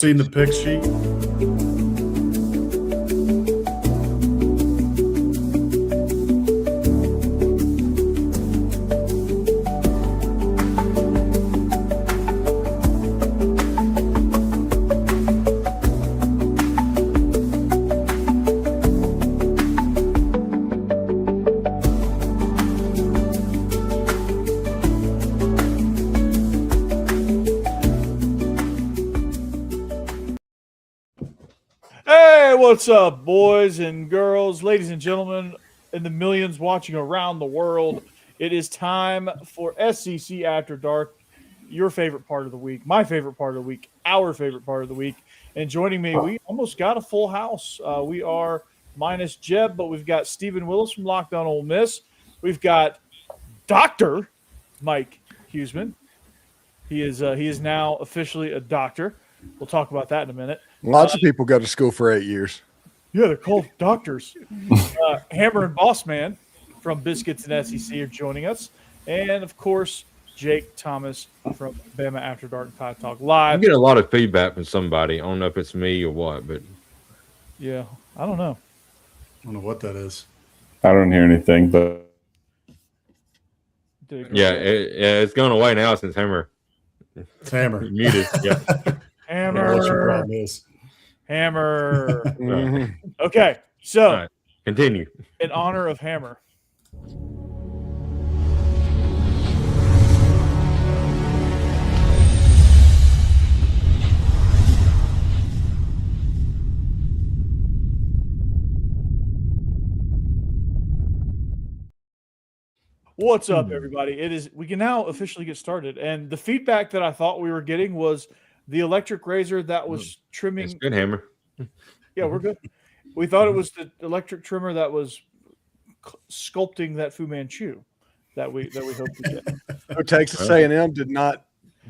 Seen the pick sheet? Hey, what's up, boys and girls, ladies and gentlemen, and the millions watching around the world? It is time for SEC After Dark, your favorite part of the week, my favorite part of the week, our favorite part of the week. And joining me, we almost got a full house. We are minus Jeb, but we've got Stephen Willis from Lockdown Ole Miss. We've got Dr. Mike Heisman. He is now officially a doctor. We'll talk about that in a minute. Lots of people go to school for 8 years. Yeah, they're called doctors. Hammer and Boss Man from Biscuits and SEC are joining us. And, of course, Jake Thomas from Bama After Dark and Tide Talk Live. I'm getting a lot of feedback from somebody. I don't know if it's me or what, but yeah, I don't know. I don't know what that is. I don't hear anything, but it's gone away now since Hammer It's Hammer. muted. Yeah. Hammer. What your Hammer. problem is. Hammer. Right. Okay, so All right. Continue. in honor of Hammer. What's up, everybody? We can now officially get started. And the feedback that I thought we were getting was the electric razor that was trimming. It's good, Hammer. Yeah, we're good. We thought it was the electric trimmer that was sculpting that Fu Manchu that we hope to get. So Texas A&M did not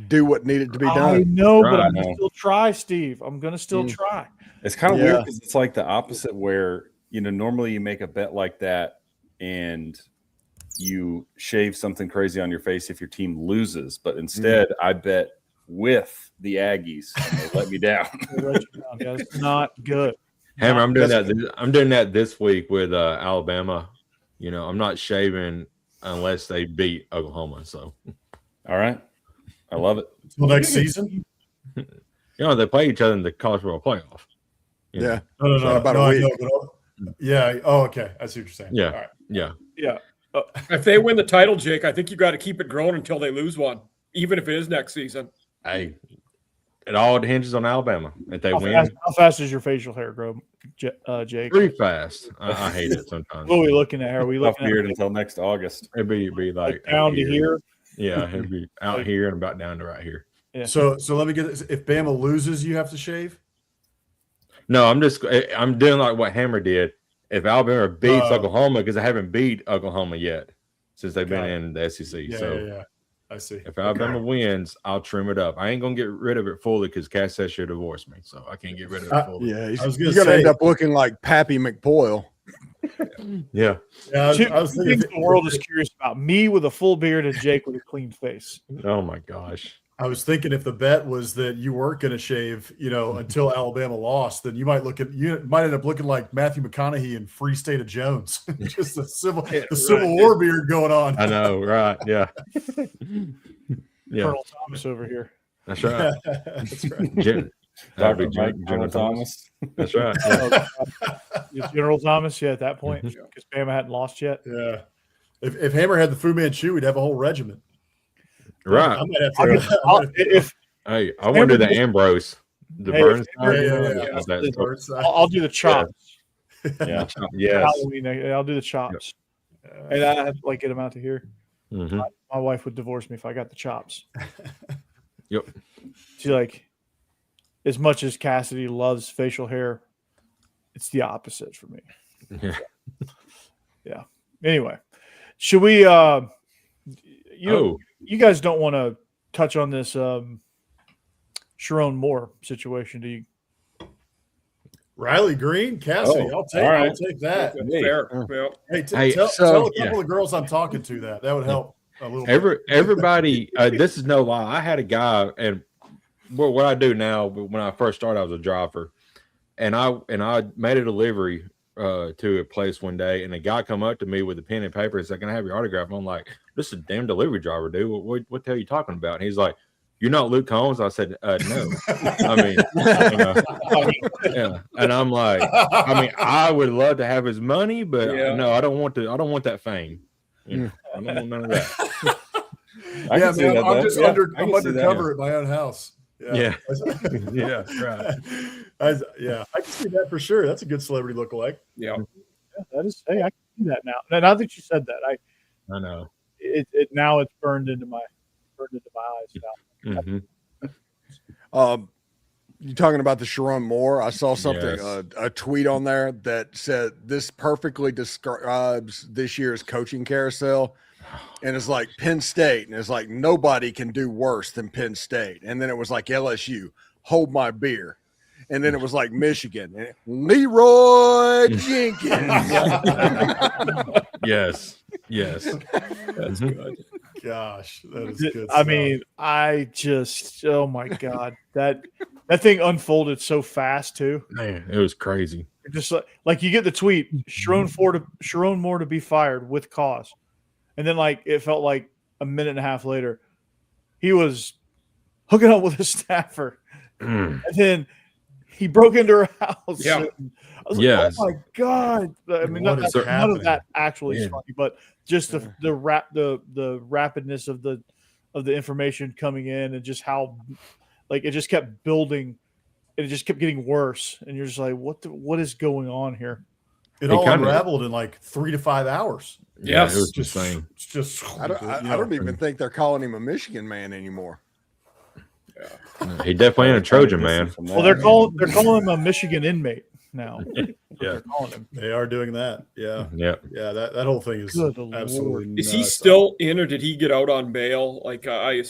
do what needed to be I done. know, but Right. I'm gonna still try, Steve. I'm gonna still try. it's kind of Yeah. weird because it's like the opposite where, normally you make a bet like that and you shave something crazy on your face if your team loses. But instead, I bet with the Aggies and they let me down. They let you down, guys. Not good. Hammer, I'm doing that. I'm doing that this week with Alabama. I'm not shaving unless they beat Oklahoma. So, All right. I love it. Till next season? they play each other in the college football playoff. Yeah. No. About a I week. know, but yeah. Oh, okay. I see what you're saying. Yeah. All right. Yeah. Yeah. If they win the title, Jake, I think you got to keep it growing until they lose one, even if it is next season. Hey, it all hinges on Alabama. If they win, How fast does your facial hair grow, Jake? pretty fast. I hate it sometimes. What are we looking at? Are we Tough looking beard at until next August. It'd be like like down out to here? Yeah, it'd be out here and about down to right here. Yeah. So let me get this. If Bama loses, you have to shave? No, I'm doing like what Hammer did. If Alabama beats Oklahoma, because I haven't beat Oklahoma yet since they've been in the SEC. Yeah. I see. If Alabama wins, I'll trim it up. I ain't gonna get rid of it fully because Cass says she'll divorce me, so I can't get rid of it fully. Yeah, I was he's gonna going to end say- up looking like Pappy McPoyle. Yeah. Yeah, Two I was thinking things the world is curious about: me with a full beard and Jake with a clean face. Oh my gosh. I was thinking if the bet was that you weren't going to shave, until Alabama lost, then you might end up looking like Matthew McConaughey in Free State of Jones, just the Civil War beard going on. I know, right? Yeah. Yeah, Colonel Thomas over here. that's right. That's right. That'd be Dr. Mike General Thomas. That's right. Yeah. General Thomas, yeah, at that point, because Bama hadn't lost yet. Yeah. If Hammer had the Fu Manchu, we'd have a whole regiment. Right. I might have to. If Hey, I want to do the Ambrose, the Hey, Burns. yeah. I'll do the chops. Yeah. Yes. Halloween, I'll do the chops, and I have to get them out to here. Mhm. My wife would divorce me if I got the chops. Yep. She as much as Cassidy loves facial hair, it's the opposite for me. Yeah. Yeah. Anyway, should we? You guys don't want to touch on this Sharon Moore situation, do you? Riley Green, Cassidy. Oh, I'll take that. Fair. Well, Hey, Hey, tell so- a couple of girls I'm talking to that. That would help a little bit. Everybody, this is no lie. I had a guy, and what I do now. When I first started, I was a driver, and I made a delivery to a place one day, and a guy come up to me with a pen and paper and said, "Can I have your autograph?" And I'm like, "This is a damn delivery driver, dude. What the hell are you talking about?" And he's like, "You're not Luke Combs?" I said, "No." I mean, yeah. And I'm like, I would love to have his money, but no, I don't want that fame. I don't want none of that. I can see that, I'm just I can see undercover at my own house. Yeah. Yeah, right. I can see that for sure. That's a good celebrity lookalike. Yeah. That is. Hey, I can see that now. Now that you said that, I know. It now it's burned into my eyes now. Mm-hmm. You talking about the Sharon Moore? I saw something, Yes. a tweet on there that said this perfectly describes this year's coaching carousel. And it's like Penn State, and it's like nobody can do worse than Penn State. And then it was like LSU, hold my beer. And then it was like Michigan, Leroy Jenkins. Yes. That's good. Gosh, that is good. I mean, oh my God, that thing unfolded so fast too. Man, it was crazy. Just like you get the tweet, Sharon Moore to be fired with cause. And then like it felt like a minute and a half later, he was hooking up with a staffer. And then he broke into her house. Yeah. I was Yes. like, oh my God. I mean, none of that actually is funny, but just the rapidness of the information coming in and just how like it just kept building and it just kept getting worse. And you're just like, what is going on here? It all unraveled in like 3 to 5 hours. Yes. It was just insane. It's just I don't even think they're calling him a Michigan man anymore. He definitely ain't a Trojan, man. Well, they're calling him a Michigan inmate now. Yeah, they are doing that. Yeah. That whole thing is Good absolutely Lord. Is he nuts. still in, or did he get out on bail? Like I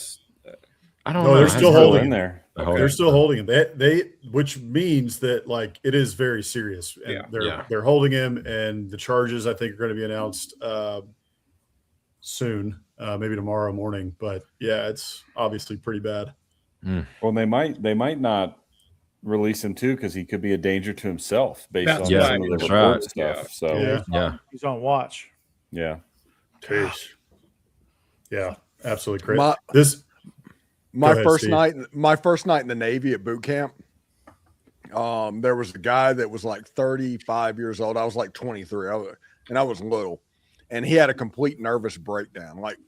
don't No, know. they're still holding in him. there. They're still holding him. They which means that like it is very serious. And they're holding him, and the charges I think are going to be announced soon, maybe tomorrow morning. But yeah, it's obviously pretty bad. Well, they might not release him too because he could be a danger to himself based on That's some of the that's report right. stuff. So He's on watch. yeah. Yeah, absolutely crazy. My ahead, first Steve. night in the Navy at boot camp, there was a guy that was like 35 years old. I was like 23, and I was little, and he had a complete nervous breakdown. Like,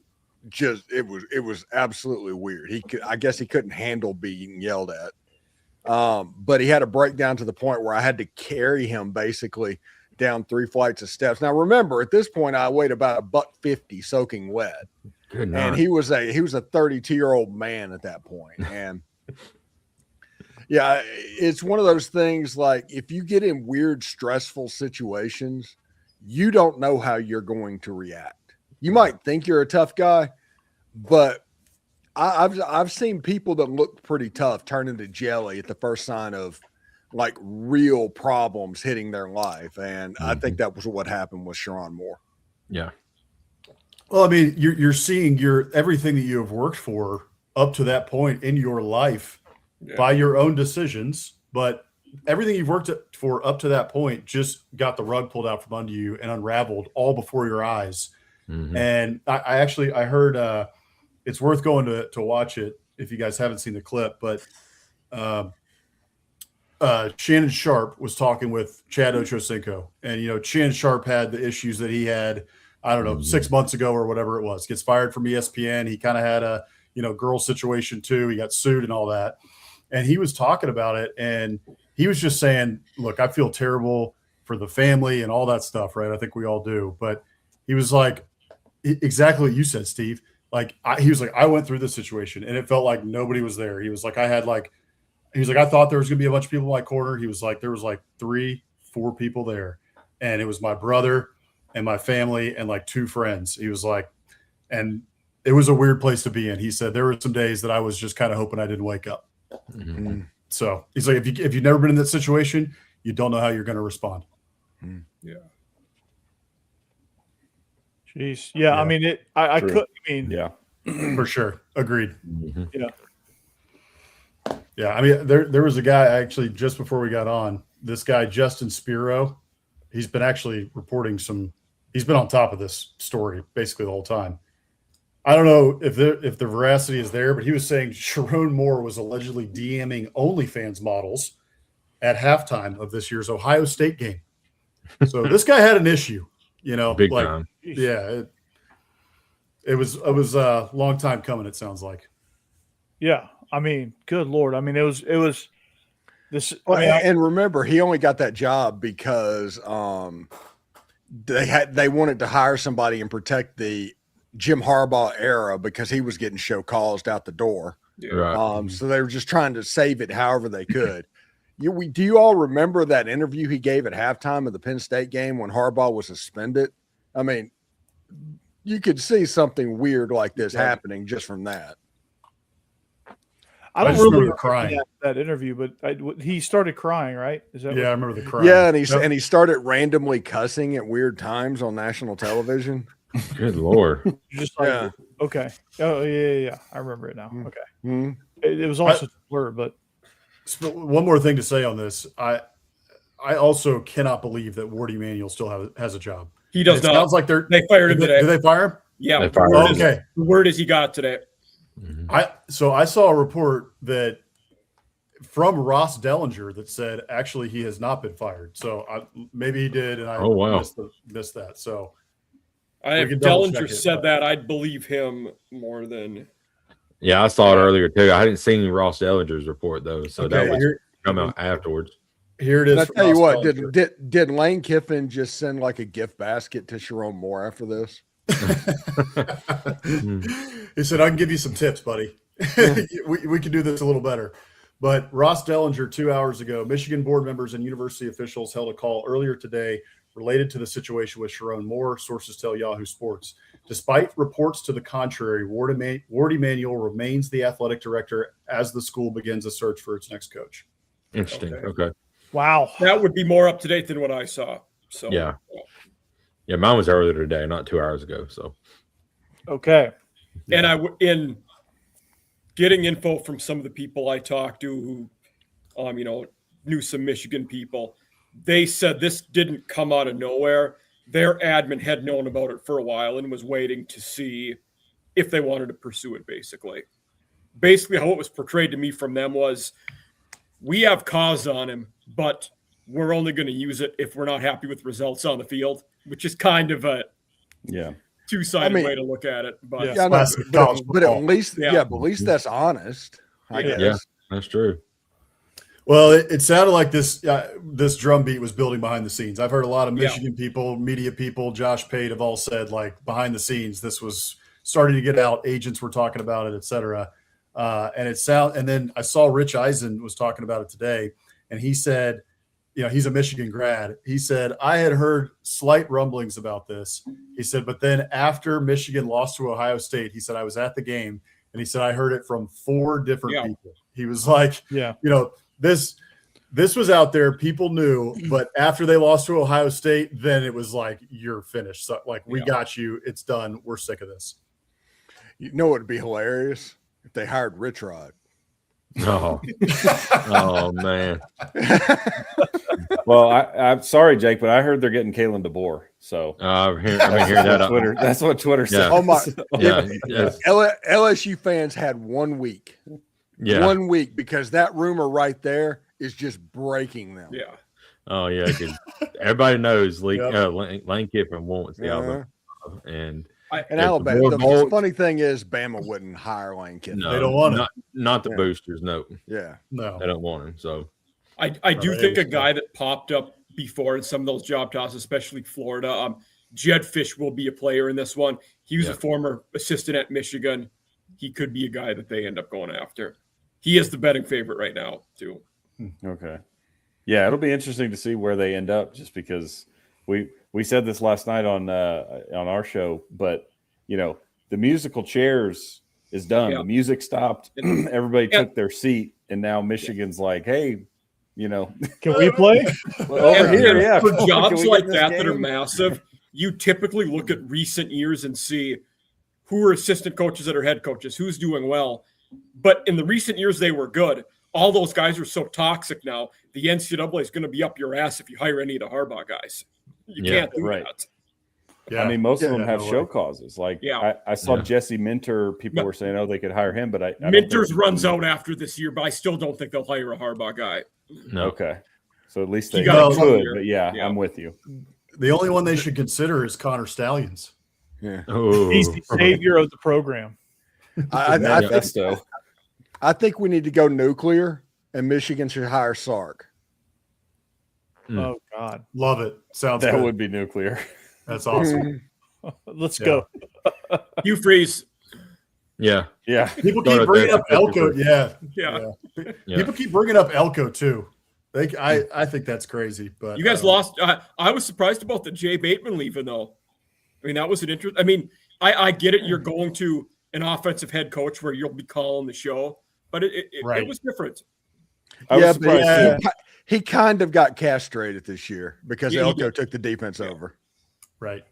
just it was absolutely weird. I guess he couldn't handle being yelled at. But he had a breakdown to the point where I had to carry him basically down 3 flights of steps. Now, remember, at this point, I weighed about $150 soaking wet. Good And he was a 32-year-old man at that point. And yeah, it's one of those things like if you get in weird, stressful situations, you don't know how you're going to react. You might think you're a tough guy, but I've seen people that look pretty tough turn into jelly at the first sign of like real problems hitting their life. And I think that was what happened with Sharon Moore. Yeah. Well, I mean, you're seeing everything that you have worked for up to that point in your life by your own decisions, but everything you've worked for up to that point just got the rug pulled out from under you and unraveled all before your eyes. And I heard it's worth going to watch it if you guys haven't seen the clip, but Shannon Sharp was talking with Chad Ochocinco, and Shannon Sharp had the issues that he had, I don't know, 6 months ago or whatever it was. Gets fired from ESPN. He kind of had a girl situation too. He got sued and all that, and he was talking about it, and he was just saying, "Look, I feel terrible for the family and all that stuff, right? I think we all do." But he was like, exactly what you said, Steve. Like he was like, I went through this situation, and it felt like nobody was there. He was like, I thought there was gonna be a bunch of people in my corner. He was like, there was like 3-4 people there, and it was my brother and my family and like 2 friends. He was like, and it was a weird place to be in. He said there were some days that I was just kind of hoping I didn't wake up. So he's like, if you've never been in that situation, you don't know how you're going to respond. Yeah. Jeez. Yeah. I mean, Yeah. For sure. Agreed. Yeah. Yeah, I mean, there was a guy actually just before we got on. This guy Justin Spiro, he's been actually reporting some. He's been on top of this story basically the whole time. I don't know if the veracity is there, but he was saying Sharon Moore was allegedly DMing OnlyFans models at halftime of this year's Ohio State game. So this guy had an issue, Big time. Yeah, it was a long time coming. It sounds like. Yeah, I mean, good Lord. I mean, it was this. Well, I mean, and remember, he only got that job because they wanted to hire somebody and protect the Jim Harbaugh era because he was getting show caused out the door. Yeah. Right. So they were just trying to save it however they could. Do you all remember that interview he gave at halftime of the Penn State game when Harbaugh was suspended? I mean, you could see something weird like this happening just from that. I don't just really remember crying. that interview, but he started crying, right? Is that Yeah, I remember the crying. Yeah, and he started randomly cussing at weird times on national television. Good Lord. You're just like, Yeah. okay. Oh, yeah. I remember it now. Okay. Mm-hmm. It was also a blur, but one more thing to say on this. I also cannot believe that Ward Emanuel still has a job. He does It not. sounds like They fired him today. Did they fire him? Yeah. They The fired word him. is- Okay. The word is he got it today. So I saw a report that from Ross Dellinger that said actually he has not been fired. So maybe he did, and I Oh, wow. missed that. So If can double-check Dellinger it, said but- that, I'd believe him more than. Yeah, I saw it earlier too. I hadn't seen Ross Dellinger's report though, so that Okay, was here, come out afterwards. here it And is. I tell you Ross what, Dellinger. did Lane Kiffin just send like a gift basket to Sharon Moore after this? He said, "I can give you some tips, buddy. we can do this a little better." But Ross Dellinger, 2 hours ago, Michigan board members and university officials held a call earlier today related to the situation with Sharon Moore. Sources tell Yahoo Sports. Despite reports to the contrary, Ward Emanuel remains the athletic director as the school begins a search for its next coach. Interesting. Okay. Okay. wow. That would be more up to date than what I saw. So Yeah. Yeah, mine was earlier today, not 2 hours ago. So Okay. And in getting info from some of the people I talked to who, knew some Michigan people, they said this didn't come out of nowhere. Their admin had known about it for a while and was waiting to see if they wanted to pursue it, basically. Basically, how it was portrayed to me from them was, we have cause on him, but we're only going to use it if we're not happy with results on the field, which is kind of a two-sided way to look at it. But Yeah. Yeah, no, Classic but college at football. least, Yeah. but at least that's honest. I Yeah. guess. yeah, that's true. Well, it sounded like this drumbeat was building behind the scenes. I've heard a lot of Yeah. Michigan people, media people, Josh Pate have all said, like, behind the scenes, this was starting to get out. Agents were talking about it, et cetera. And then I saw Rich Eisen was talking about it today, and he said, he's a Michigan grad. He said, I had heard slight rumblings about this. He said, but then after Michigan lost to Ohio State, he said, I was at the game, and he said, I heard it from 4 different people. He was like, Yeah. This was out there. People knew, but after they lost to Ohio State, then it was like, you're finished. So, like, we got you. It's done. We're sick of this. You know what would be hilarious? If they hired Rich Rod. Oh, oh man. Well, I'm sorry, Jake, but I heard they're getting Kalen DeBoer. So I've been hearing that. Twitter. That's what Twitter said. Oh my! Yeah, yes, LSU fans had 1 week. yeah. 1 week, because that rumor right there is just breaking them. yeah. Oh yeah. 'Cause everybody knows Yep. Lane Kiffin wants the Uh-huh. Alabama, and And If Alabama. DeBoer The bolts- funny thing is, Bama wouldn't hire Lane Kiffin. no, They don't want it. not the Yeah. boosters. No, Yeah. No. they don't want him. So I do think a guy that popped up before in some of those job tosses, especially Florida, Jed Fish will be a player in this one. He was a former assistant at Michigan. He could be a guy that they end up going after. He is the betting favorite right now, too. Okay. Yeah, it'll be interesting to see where they end up, just because we said this last night on our show, but the musical chairs is done. Yeah. The music stopped. Everybody Yeah. took their seat, and now Michigan's like, hey, Can we play? over And here, yeah. For Can jobs we get like in this that that are game? massive, you typically look at recent years and see who are assistant coaches that are head coaches, who's doing well. But in the recent years, they were good. all those guys are so toxic now. The NCAA is going to be up your ass if you hire any of the Harbaugh guys. You can't do that. Yeah. I mean, most of them Yeah, have no show way. causes. Like, Yeah. I saw Yeah. Jesse Minter. People were saying, "Oh, they could hire him," but I don't Minter's think- runs out after this year, but I still don't think they'll hire a Harbaugh guy. No. Okay, so at least He they got a could. year. But yeah, Yeah. I'm with you. The only one they should consider is Connor Stallions. Yeah. Oh, He's the savior of the program. I Manifesto. think we need to go nuclear, and Michigan should hire Sark. Oh God, Love it. Sounds That good. would be nuclear. That's awesome. let's Yeah. go. Hugh Freeze. yeah. Yeah, People Throw keep it bringing there. up Elko. Yeah. Yeah. Yeah. People keep bringing up Elko too. I think that's crazy. But You guys lost. I was surprised about the Jay Bateman leaving, though. I mean, that was an interest. I mean, I get it. You're going to an offensive head coach where you'll be calling the show, but it Right. was different. I was Yeah, surprised. but he kind of got castrated this year because Yeah, he Elko did. took the defense over. Right.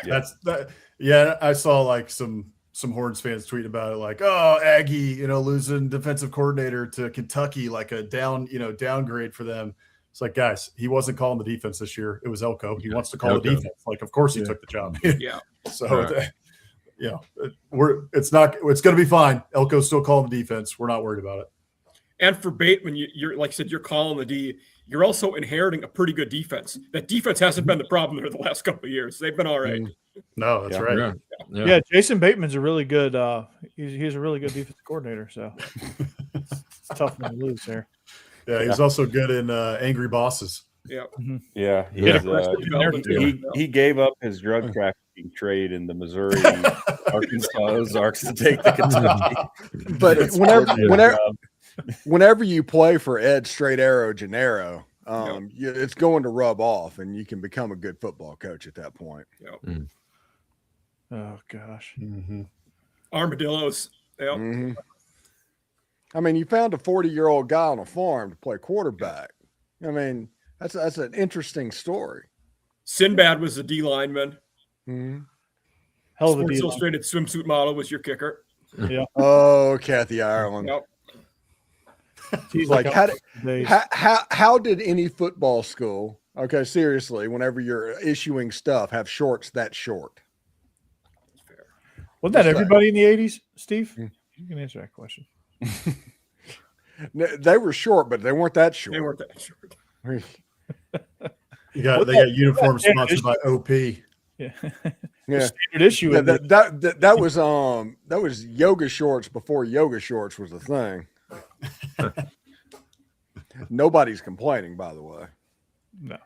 That's that. Yeah, I saw like some Horns fans tweet about it, like, "Oh, Aggie, losing defensive coordinator to Kentucky, like a downgrade for them." It's like, guys, he wasn't calling the defense this year. It was Elko. He wants to call the Elko. defense. Like, of course he Yeah. took the job. Yeah. So, Right. it's going to be fine. Elko's still calling the defense. We're not worried about it. And for Bateman, you're like I said, you're calling the D. You're also inheriting a pretty good defense. That defense hasn't been the problem there the last couple of years. They've been all right. No, that's Yeah. right. Yeah. Yeah. Yeah, Jason Bateman's a really good. He's a really good defensive coordinator. So it's tough one to lose there. Yeah, he's also good in Angry Bosses. Yeah. Yeah, Yeah. he gave up his drug trafficking trade in the Missouri, Arkansas Ozarks to take the Kentucky. But It's whenever hard to whenever job. whenever you play for Ed Straight Arrow Gennaro, it's going to rub off, and you can become a good football coach at that point. Oh gosh. Armadillos. Yeah. Mhm. I mean, you found a 40-year-old guy on a farm to play quarterback. I mean, that's an interesting story. Sinbad was the D lineman. Mhm. Hell of a Sports deal. Illustrated swimsuit model was your kicker. Oh, Kathy Ireland. Yep. He's Like, days. how did any football school, okay, seriously, whenever you're issuing stuff, have shorts that short? Wasn't that What's that? everybody in the '80s, Steve? Hmm. You can answer that question. They were short, but they weren't that short. They weren't that short. They got uniforms sponsored by OP. Yeah. Yeah. Standard issue. Yeah, in the- that was yoga shorts before yoga shorts was a thing. Nobody's complaining, by the way. no.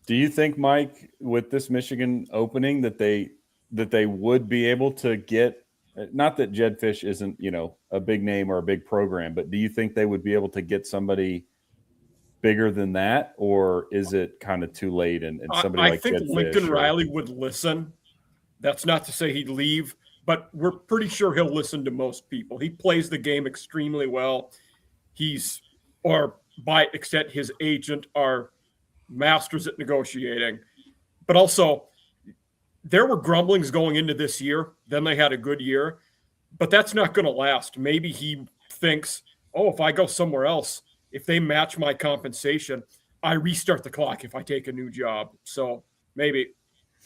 Do you think, Mike, with this Michigan opening, that they would be able to get? Not that Jedfish isn't, a big name or a big program, but do you think they would be able to get somebody bigger than that, or is it kind of too late? And somebody I like think Jedfish Lincoln or- Riley would listen. That's not to say he'd leave, but we're pretty sure he'll listen to most people. He plays the game extremely well. Or by extent, his agent are masters at negotiating. But also, there were grumblings going into this year. Then they had a good year, but that's not going to last. Maybe he thinks, oh, if I go somewhere else, if they match my compensation, I restart the clock if I take a new job. So maybe.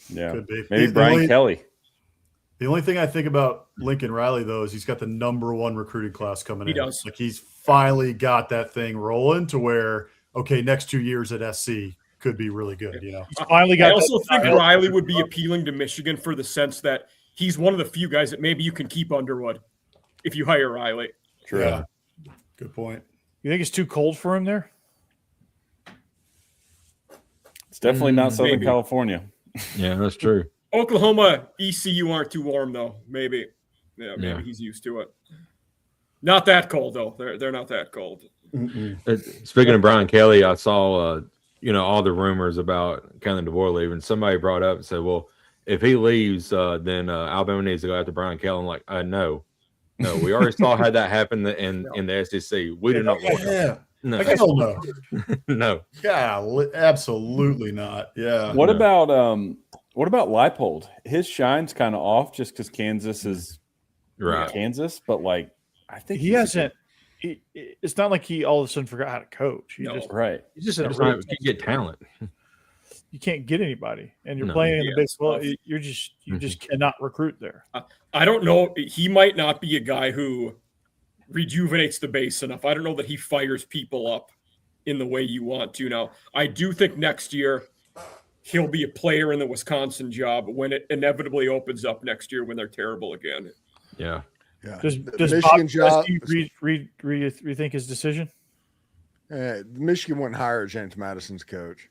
Yeah, Could be. maybe The Brian only- Kelly. The only thing I think about Lincoln Riley, though, is he's got the #1 recruiting class coming in. He does. Like, he's finally got that thing rolling to where, okay, next 2 years at SC could be really good, He's finally I got. also think that- Riley would be appealing to Michigan for the sense that he's one of the few guys that maybe you can keep Underwood if you hire Riley. True. Yeah. Good point. You think it's too cold for him there? It's definitely not Southern Maybe. California. Yeah, that's true. Oklahoma, ECU aren't too warm though. Maybe. Yeah, maybe Yeah. he's used to it. Not that cold though. They're not that cold. Speaking of Brian Kelly, I saw all the rumors about Kellen DeBoer leaving. Somebody brought up and said, "Well, if he leaves, then Alabama needs to go after Brian Kelly." I'm like, no, we already saw how that happened in the SEC. We do not want that. Yeah. No, Hell no. no. Yeah, absolutely not. Yeah. What No. about Leipold? His shine's kind of off just because Kansas is Right. Kansas, but like I think He he's a hasn't. it's not like he all of a sudden forgot how to coach. He No. just Right. he's just in a It's really not, you get talent. you can't get anybody, and you're No. playing in the Big 12. tough. You just cannot recruit there. I don't know. He might not be a guy who rejuvenates the base enough. I don't know that he fires people up in the way you want to. Now, I do think next year he'll be a player in the Wisconsin job when it inevitably opens up next year when they're terrible again. Yeah. Yeah. Does Michigan Bob job. rethink his decision? Michigan wouldn't hire James Madison's coach.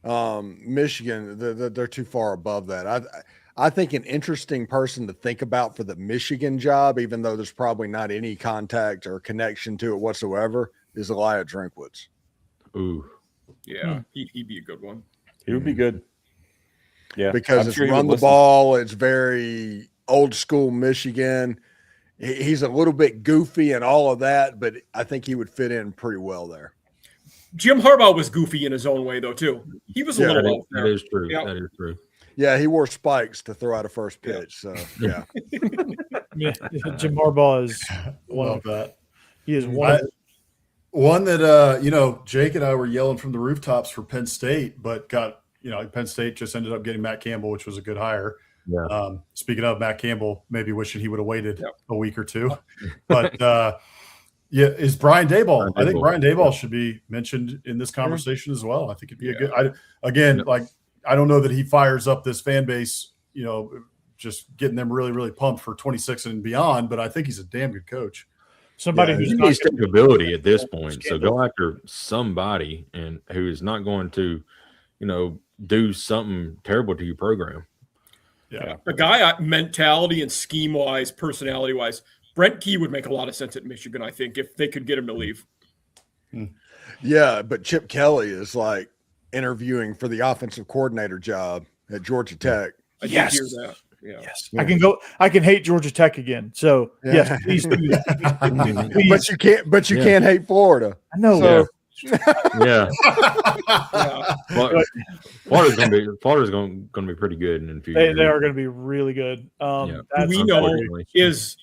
Michigan, they're too far above that. I think an interesting person to think about for the Michigan job, even though there's probably not any contact or connection to it whatsoever, is Elijah Drinkwitz. Ooh. Yeah, he'd be a good one. He would be good. Yeah. Because I'm it's sure he run would the listen. ball. It's very old school Michigan. He's a little bit goofy and all of that, but I think he would fit in pretty well there. Jim Harbaugh was goofy in his own way, though, too. He was a Yeah, little out That there. is true. Yeah. That is true. Yeah, he wore spikes to throw out a first pitch. So, yeah. Yeah, Jim Harbaugh is one Love of that. he is one. One that Jake and I were yelling from the rooftops for Penn State, but got Penn State just ended up getting Matt Campbell, which was a good hire. Yeah. Speaking of Matt Campbell, maybe wishing he would have waited Yep. a week or two. But is Brian Daboll. I think Brian Daboll should be mentioned in this conversation as well. I think it'd be a good. I don't know that he fires up this fan base. Just getting them really, really pumped for 26 and beyond. But I think he's a damn good coach. Somebody Yeah, who's He not needs gonna- stability at this point. So go after somebody and who is not going to, do something terrible to your program. Yeah. A guy mentality and scheme wise, personality wise, Brent Key would make a lot of sense at Michigan, I think, if they could get him to leave. Yeah, but Chip Kelly is like interviewing for the offensive coordinator job at Georgia Tech. I did Yes. hear that. Yeah. Yes, I can hate Georgia Tech again. So yes, please do that. Please. But you can't hate Florida. I know. So- Yeah. Yeah. Florida's going to be pretty good in a few years. They are going to be really good. Yeah. That's We know unfortunately. is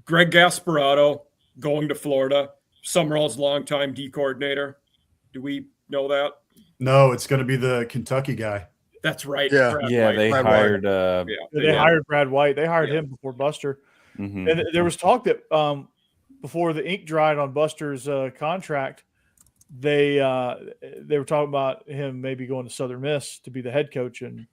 Greg Gasparato going to Florida, Summerall's longtime D coordinator. Do we know that? No, it's going to be the Kentucky guy. That's right. Yeah. Brad Yeah, White. they Brad hired. they hired Brad White. They hired Yeah. him before Buster. Mhm. And there was talk that before the ink dried on Buster's contract, they were talking about him maybe going to Southern Miss to be the head coach. And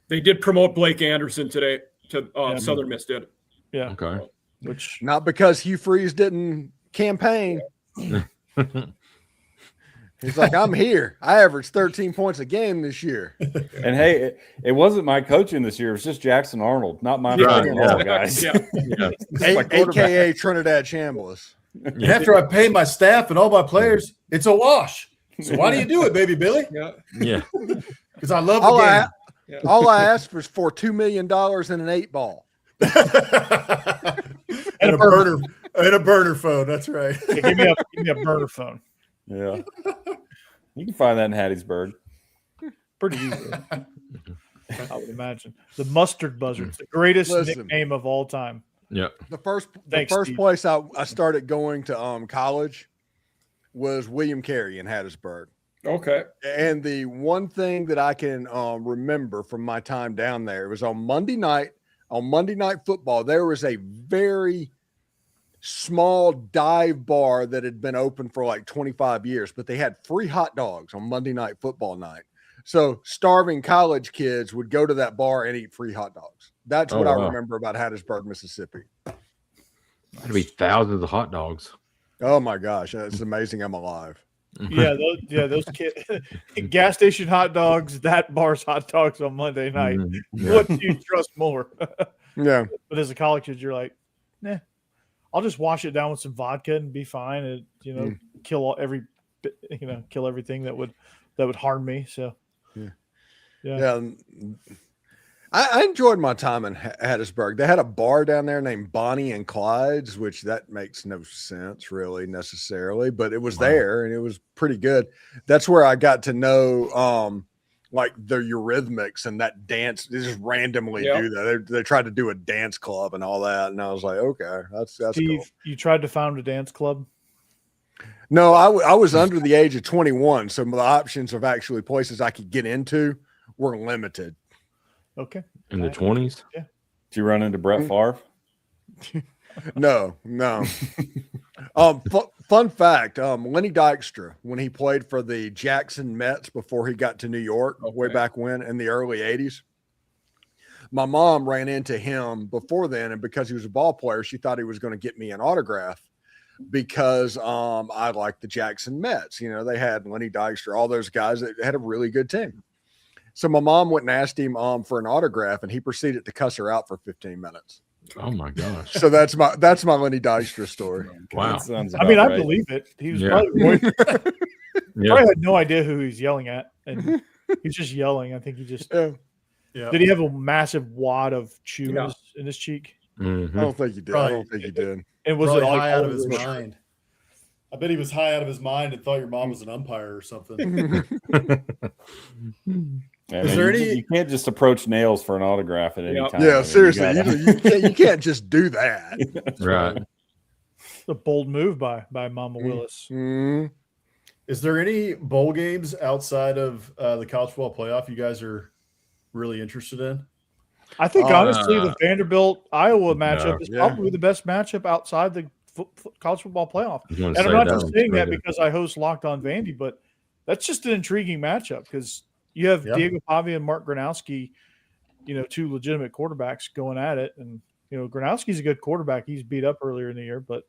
They did promote Blake Anderson today to Yeah. Southern Miss did. yeah, Okay. which Not because Hugh Freeze didn't campaign. He's like, I'm here. I averaged 13 points a game this year. And hey, it wasn't my coaching this year. It was just Jackson Arnold, not my Yeah. playing ball, guys. Yeah. Yeah. My quarterback. AKA Trinidad Chambliss. And after I pay my staff and all my players, it's a wash. So why do you do it, baby Billy? Yeah. Yeah. Because I love the All game. all I asked was for $2 million and an 8-ball. and a burner phone. That's right. yeah, give me a burner phone. Yeah. You can find that in Hattiesburg. Pretty easy. I would imagine the mustard buzzard, the greatest Listen. nickname of all time. Yeah. The first Thanks, Steve. place I started going to college was William Carey in Hattiesburg. Okay. And the one thing that I can remember from my time down there, it was on Monday Night Football, there was a very small dive bar that had been open for like 25 years, but they had free hot dogs on Monday Night Football night. So starving college kids would go to that bar and eat free hot dogs. That's what I wow. remember about Hattiesburg, Mississippi. That'd be thousands of hot dogs. Oh my gosh, it's amazing I'm alive. Those kids, gas station hot dogs, that bar's hot dogs on Monday night. Mhm. Yeah. What do you trust more? Yeah. But as a college kid, you're like, nah, I'll just wash it down with some vodka and be fine. And kill everything that would harm me. So Yeah. I enjoyed my time in Hattiesburg. They had a bar down there named Bonnie and Clyde's, which that makes no sense really necessarily, but it was there and it was pretty good. That's where I got to know like the Eurythmics and that dance. They just randomly Yep. do that. They tried to do a dance club and all that, and I was like, okay, that's Steve, cool. you tried to found a dance club? No, I was under the age of 21, so the options of actually places I could get into were limited. Okay. In the 20s? Did you run into Brett Favre? No. Fun fact: Lenny Dykstra, when he played for the Jackson Mets before he got to New York, way back when in the early '80s, my mom ran into him before then, and because he was a ball player, she thought he was going to get me an autograph because I liked the Jackson Mets. You know, they had Lenny Dykstra, all those guys that had a really good team. So my mom went and asked him for an autograph, and he proceeded to cuss her out for 15 minutes. Oh my gosh. So that's my Lenny Dykstra story. Wow. I mean, I believe it. He was probably probably had no idea who he's yelling at, and he's just yelling. I think he just did. He have a massive wad of chew in his cheek? Mm-hmm. I don't think he did. I don't think he did. And was it Probably like high out of his mind? I bet he was high out of his mind and thought your mom was an umpire or something. Yeah, Is there any? You can't just approach Nails for an autograph at any time. Yeah, I mean, seriously, gotta- you can't just do that. Right. a bold move by Mama Willis. Mm. Is there any bowl games outside of the college football playoff you guys are really interested in? I think honestly, the Vanderbilt Iowa matchup is Yeah. probably the best matchup outside the college football playoff. I was gonna And say I'm not that just one's saying that pretty because I host Locked On Vandy, but that's just an intriguing matchup because you have Diego Pavia and Mark Gronowski, two legitimate quarterbacks going at it. And, Gronowski's a good quarterback. He's beat up earlier in the year, but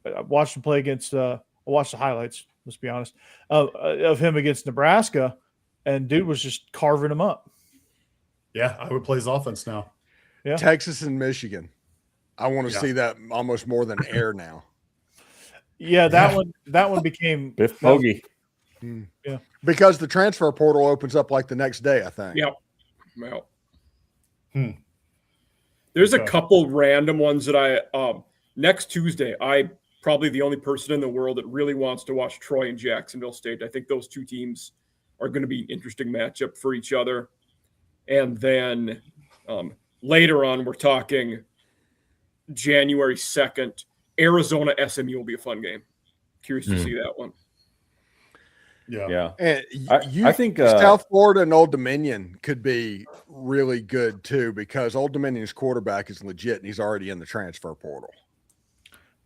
I watched him play against I watched the highlights, let's be honest, of him against Nebraska, and dude was just carving him up. Yeah, Iowa plays offense now. Yeah. Texas and Michigan. I want to see that almost more than air now. Yeah, that one became Biff Bogey. Yeah. Because the transfer portal opens up like the next day, I think. Yep. Well, there's a couple random ones that I next Tuesday, I probably the only person in the world that really wants to watch Troy and Jacksonville State. I think those two teams are going to be an interesting matchup for each other. And then later on, we're talking January 2nd, Arizona SMU will be a fun game. Curious to see that one. Yeah. And I think South Florida and Old Dominion could be really good too because Old Dominion's quarterback is legit and he's already in the transfer portal.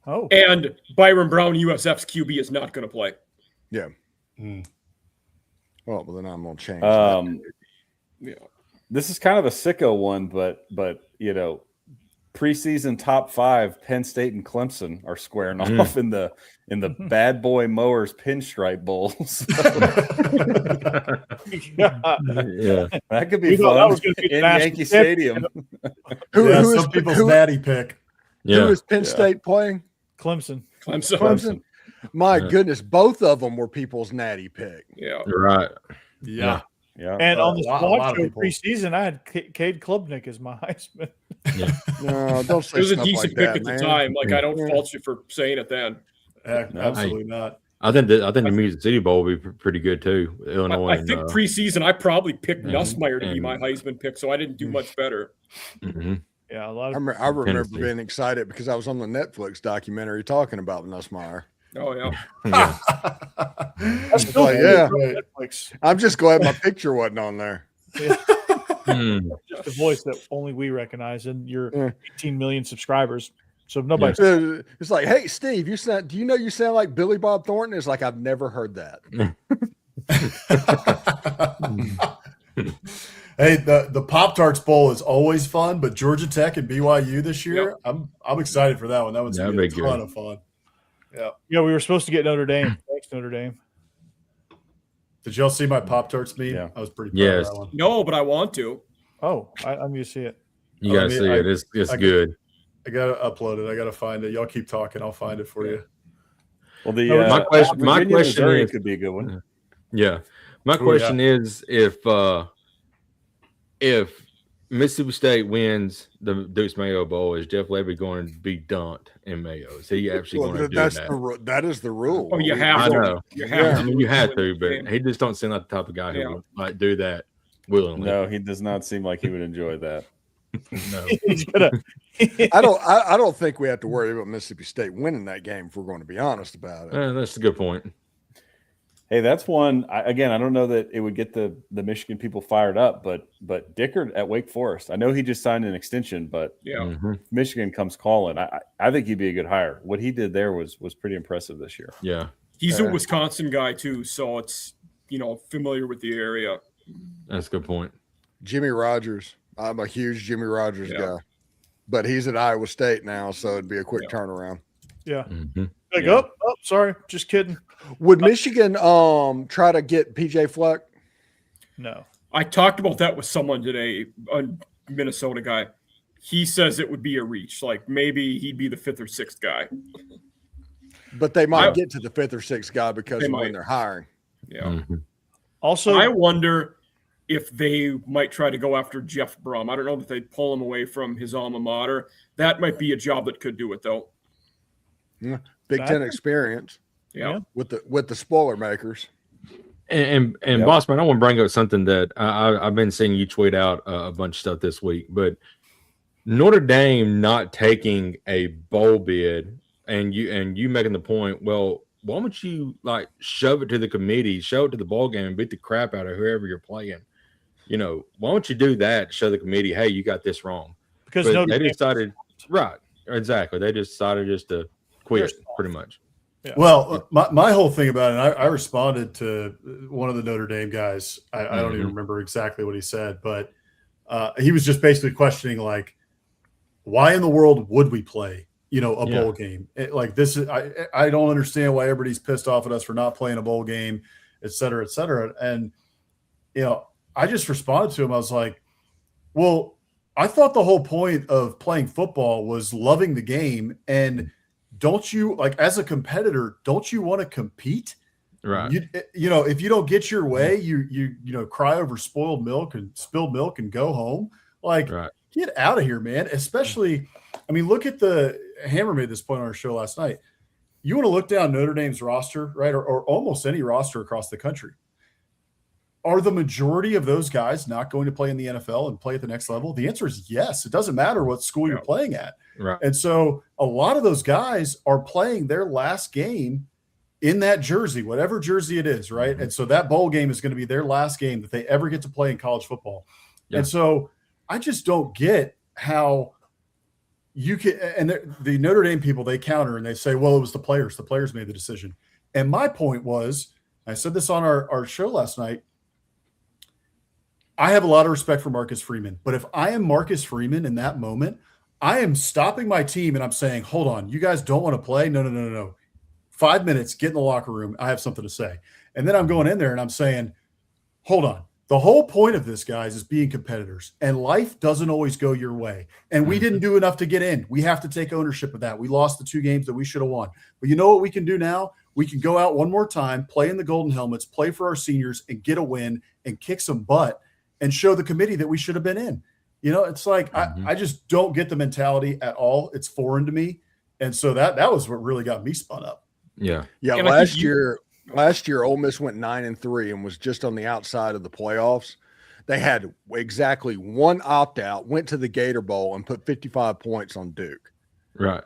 Oh. And Byron Brown, USF's QB, is not going to play. Yeah. Well, then I'm going to change Yeah. This is kind of a sicko one, but preseason top 5, Penn State and Clemson are squaring off in the Bad Boy Mowers Pinstripe Bowls. Yeah. That could be thought that fun was gonna be the in national Yankee Stadium. Who is some people's daddy pick. Who is Penn State playing? Clemson. Clemson. My goodness, both of them were people's natty pick. Yeah. Right. Yeah. Yeah. And on the a lot squad of show people. preseason, I had Cade Klubnik as my Heisman. No, don't say It was a stuff decent like pick that, at the man. time. Like, I don't fault you for saying it then. Absolutely not. I think the Music City Bowl will be pretty good too. Illinois. I think preseason, I probably picked Mhm. Nussmeier to be And- my Heisman pick, so I didn't do much better. Yeah, a lot I of remember Tennessee. being excited because I was on the Netflix documentary talking about Nussmeier. Oh, yeah. Yeah. that's still like, yeah. Netflix. I'm just glad my picture wasn't on there. Mm. Just a voice that only we recognize, and your Yeah. 18 million subscribers. So nobody. It's like, hey, Steve, do you know you sound like Billy Bob Thornton? It's like, I've never heard that. Hey, the Pop-Tarts Bowl is always fun, but Georgia Tech and BYU this year, Yep. I'm excited for that one. That one's going to be a That'd be ton good. of fun. Yeah, we were supposed to get Notre Dame. Thanks, Notre Dame. Did y'all see my Pop-Tarts meme? Yeah. I was pretty proud Yes. of that one. No, but I want to. Oh, I'm going to see it. You gotta I mean, see it. It's I- good. I got to upload it. I got to find it. Y'all keep talking. I'll find it for you. Well, the My question Virginia, Missouri is- could be a good one. Yeah. My question is if Mississippi State wins the Dukes Mayo Bowl, is Jeff Levy going to be dunked in Mayo? Is he actually going to do that? That is the rule. Oh, you have I to. know. You have I mean, you have to, but he just don't seem like the type of guy who would like do that willingly. No, he does not seem like he would enjoy that. No. He's gonna. I don't think we have to worry about Mississippi State winning that game if we're going to be honest about it. That's a good point. Hey, that's one. I don't know that it would get the Michigan people fired up, but Dickert at Wake Forest, I know he just signed an extension, but Yeah. if Michigan comes calling, I think he'd be a good hire. What he did there was pretty impressive this year. Yeah. He's a Wisconsin guy too, so it's familiar with the area. That's a good point. Jimmy Rogers. I'm a huge Jimmy Rogers guy, but he's at Iowa State now, so it'd be a quick turnaround. Yeah. Mm-hmm. Like, oh, sorry, just kidding. Would Michigan try to get PJ Fleck? No. I talked about that with someone today, a Minnesota guy. He says it would be a reach. Like maybe he'd be the 5th or 6th guy. But they might get to the 5th or 6th guy because of when they're hiring. Yeah. Mm-hmm. Also, I wonder if they might try to go after Jeff Brum. I don't know if they'd pull him away from his alma mater. That might be a job that could do it, though. Yeah. Big Ten experience. Yeah. With the spoiler makers. And Bossman, I want to bring up something that I've been seeing you tweet out a bunch of stuff this week, but Notre Dame not taking a bowl bid and you making the point, well, why don't you like shove it to the committee, show it to the ball game and beat the crap out of whoever you're playing? Why don't you do that to show the committee, hey, you got this wrong? because they decided, right, exactly. They just decided just to quit pretty much. Yeah. Well, my whole thing about it, I responded to one of the Notre Dame guys. I don't even remember exactly what he said, but he was just basically questioning, like, why in the world would we play, a bowl game? Like this is, I don't understand why everybody's pissed off at us for not playing a bowl game, et cetera, et cetera. And, I just responded to him. I was like, well, I thought the whole point of playing football was loving the game. And don't you, like, as a competitor, don't you want to compete? Right. If you don't get your way, you cry over spoiled milk and spilled milk and go home. Like, get out of here, man. Especially, I mean, look at Hammer made this point on our show last night. You want to look down Notre Dame's roster, right? Or almost any roster across the country. Are the majority of those guys not going to play in the NFL and play at the next level? The answer is yes. It doesn't matter what school you're playing at. Right. And so a lot of those guys are playing their last game in that jersey, whatever jersey it is, right? And so that bowl game is going to be their last game that they ever get to play in college football. Yeah. And so I just don't get how you can – and the Notre Dame people, they counter and they say, well, it was the players. The players made the decision. And my point was, I said this on our show last night, I have a lot of respect for Marcus Freeman, but if I am Marcus Freeman in that moment, I am stopping my team and I'm saying, hold on, you guys don't want to play? No. 5 minutes, get in the locker room. I have something to say. And then I'm going in there and I'm saying, hold on. The whole point of this, guys, is being competitors, and life doesn't always go your way. And we didn't do enough to get in. We have to take ownership of that. We lost the 2 games that we should have won. But you know what we can do now? We can go out one more time, play in the Golden Helmets, play for our seniors, and get a win and kick some butt and show the committee that we should have been in. It's like I just don't get the mentality at all. It's foreign to me. And so that was what really got me spun up. Yeah. Yeah. And last year, Ole Miss went 9-3 and was just on the outside of the playoffs. They had exactly one opt-out, went to the Gator Bowl and put 55 points on Duke. Right.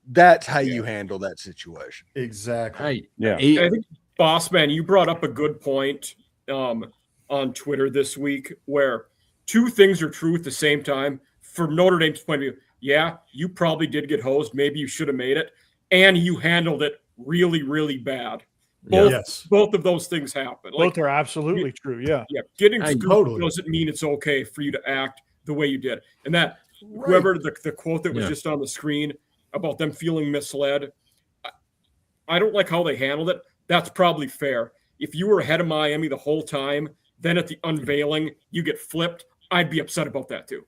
That's how you handle that situation. Exactly. Yeah. I think, Boss Man, you brought up a good point on Twitter this week where 2 things are true at the same time. From Notre Dame's point of view, yeah, you probably did get hosed. Maybe you should have made it. And you handled it really, really bad. Both of those things happen. Both are absolutely true. Yeah. Yeah. Getting screwed doesn't mean it's okay for you to act the way you did. And that whoever the quote that was just on the screen about them feeling misled, I don't like how they handled it. That's probably fair. If you were ahead of Miami the whole time, then at the unveiling, you get flipped, I'd be upset about that too.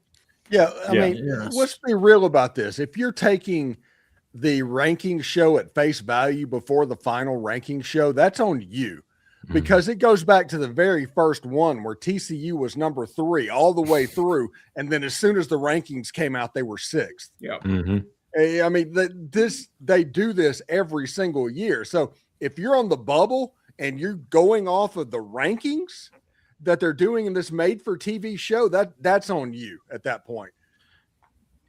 Yeah. I mean, let's be real about this. If you're taking the ranking show at face value before the final ranking show, that's on you. because it goes back to the very first one where TCU was number 3 all the way through. And then as soon as the rankings came out, they were 6th. Yeah. I mean, they do this every single year. So if you're on the bubble and you're going off of the rankings that they're doing in this made-for-TV show, that's on you at that point.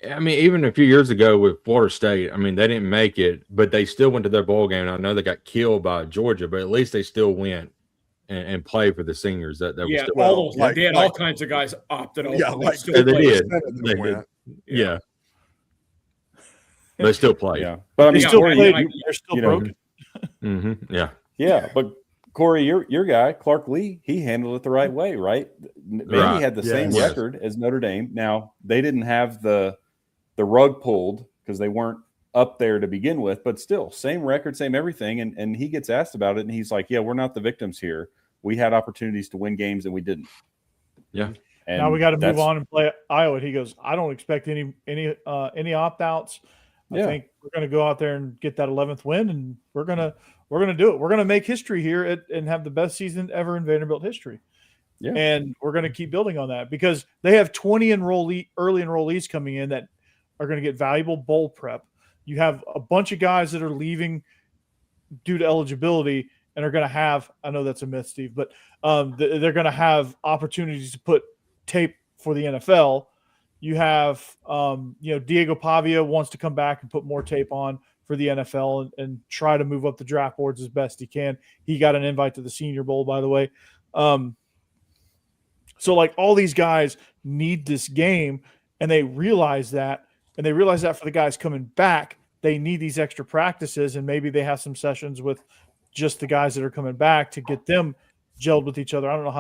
I mean, even a few years ago with Florida State, I mean, they didn't make it, but they still went to their bowl game. I know they got killed by Georgia, but at least they still went and played for the seniors. That was still, all those, they had all kinds of guys opted out. Yeah, they did. They did. Yeah. They still play. Yeah, but I mean, Corey, they're still broken. Yeah, but Corey, your guy Clark Lee, he handled it the right way, right? Maybe he had the same record as Notre Dame. Now they didn't have the rug pulled because they weren't up there to begin with, but still same record, same everything. And he gets asked about it, and he's like, "Yeah, we're not the victims here. We had opportunities to win games and we didn't." Yeah. And now we got to move on and play Iowa. He goes, "I don't expect any opt outs. I think we're going to go out there and get that 11th win, and we're gonna do it. We're going to make history here and have the best season ever in Vanderbilt history." Yeah. And we're going to keep building on that because they have 20 early enrollees coming in that are going to get valuable bowl prep. You have a bunch of guys that are leaving due to eligibility and are going to have, I know that's a myth, Steve, but they're going to have opportunities to put tape for the NFL. You have, Diego Pavia wants to come back and put more tape on for the NFL and try to move up the draft boards as best he can. He got an invite to the Senior Bowl, by the way. So like all these guys need this game, and they realize that. And they realize that for the guys coming back, they need these extra practices, and maybe they have some sessions with just the guys that are coming back to get them gelled with each other. I don't know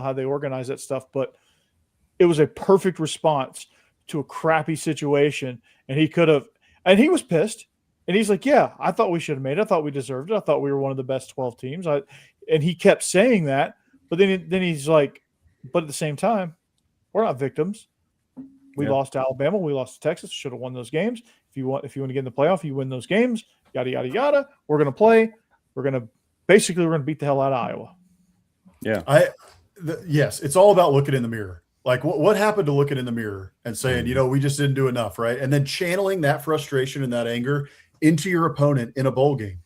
how they organize that stuff, but it was a perfect response to a crappy situation. And he was pissed. And he's like, "Yeah, I thought we should have made it. I thought we deserved it. I thought we were one of the best 12 teams." And he kept saying that, but then he's like, "But at the same time, we're not victims. We lost to Alabama. We lost to Texas. Should have won those games. If you want to get in the playoff, you win those games. Yada yada yada. We're going to play. We're going to beat the hell out of Iowa." Yeah. Yes, it's all about looking in the mirror. Like what happened to looking in the mirror and saying, we just didn't do enough, right? And then channeling that frustration and that anger into your opponent in a bowl game.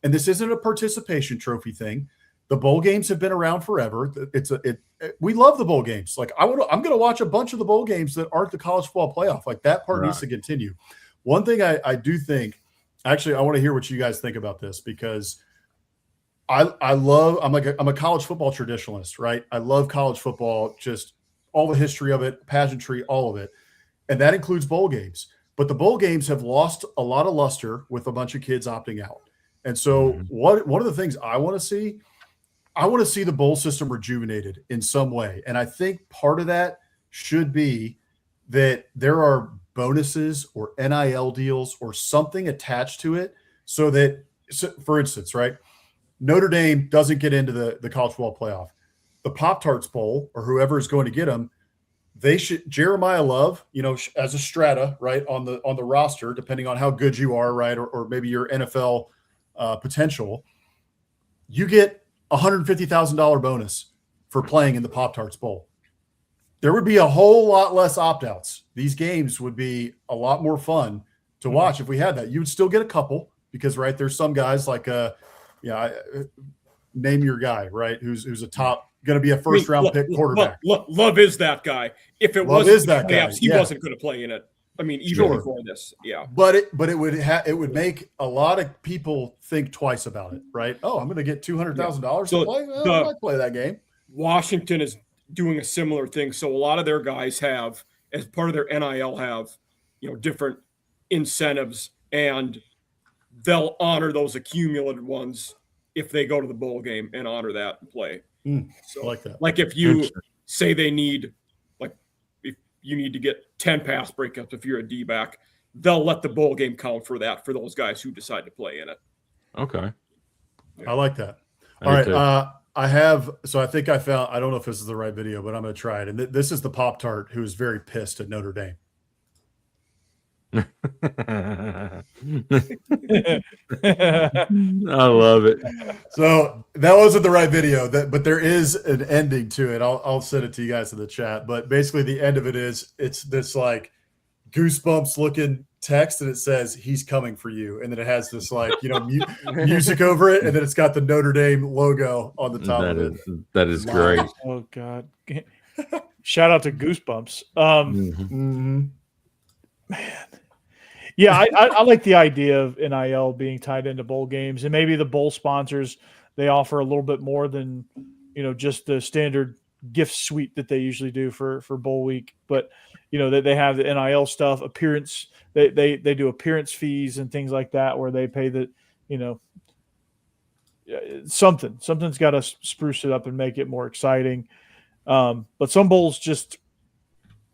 And this isn't a participation trophy thing. The bowl games have been around forever. We love the bowl games. Like I'm going to watch a bunch of the bowl games that aren't the college football playoff. Like that part needs to continue. One thing I do think, actually, I want to hear what you guys think about this because I'm a college football traditionalist, right? I love college football, just all the history of it, pageantry, all of it. And that includes bowl games. But the bowl games have lost a lot of luster with a bunch of kids opting out. And so one of the things I want to see the bowl system rejuvenated in some way. And I think part of that should be that there are bonuses or NIL deals or something attached to it so that, for instance, right, Notre Dame doesn't get into the college football playoff. The Pop-Tarts Bowl or whoever is going to get them, they should Jeremiah Love, as a strata, right, on the roster, depending on how good you are, right, or maybe your NFL potential, you get $150,000 bonus for playing in the Pop-Tarts Bowl. There would be a whole lot less opt-outs. These games would be a lot more fun to watch if we had that. You would still get a couple because, right, there's some guys like name your guy, right, who's a top, going to be a first-round pick quarterback. Love is that guy. If it wasn't the playoffs, he wasn't going to play in it. I mean, even before this, But it would make a lot of people think twice about it, right? Oh, I'm going to get $200,000 to play. I might play that game. Washington is doing a similar thing. So a lot of their guys have, as part of their NIL, have different incentives, and they'll honor those accumulated ones if they go to the bowl game and honor that and play. So I like that. Like if you say they need, like if you need to get 10 pass breakups if you're a D-back, they'll let the bowl game count for that for those guys who decide to play in it. Okay. I like that. All right. I think I found, I don't know if this is the right video, but I'm going to try it. And this is the Pop-Tart who is very pissed at Notre Dame. I love it. So that wasn't the right video, but there is an ending to it. I'll send it to you guys in the chat. But basically, the end of it is it's this like Goosebumps looking text, and it says "He's coming for you," and then it has this like music over it, and then it's got the Notre Dame logo on the top of it. That is great. Oh God! Shout out to Goosebumps. Man. Yeah, I like the idea of NIL being tied into bowl games, and maybe the bowl sponsors, they offer a little bit more than, just the standard gift suite that they usually do for bowl week. But that they have the NIL stuff, appearance, they do appearance fees and things like that, where they pay something's got to spruce it up and make it more exciting. But some bowls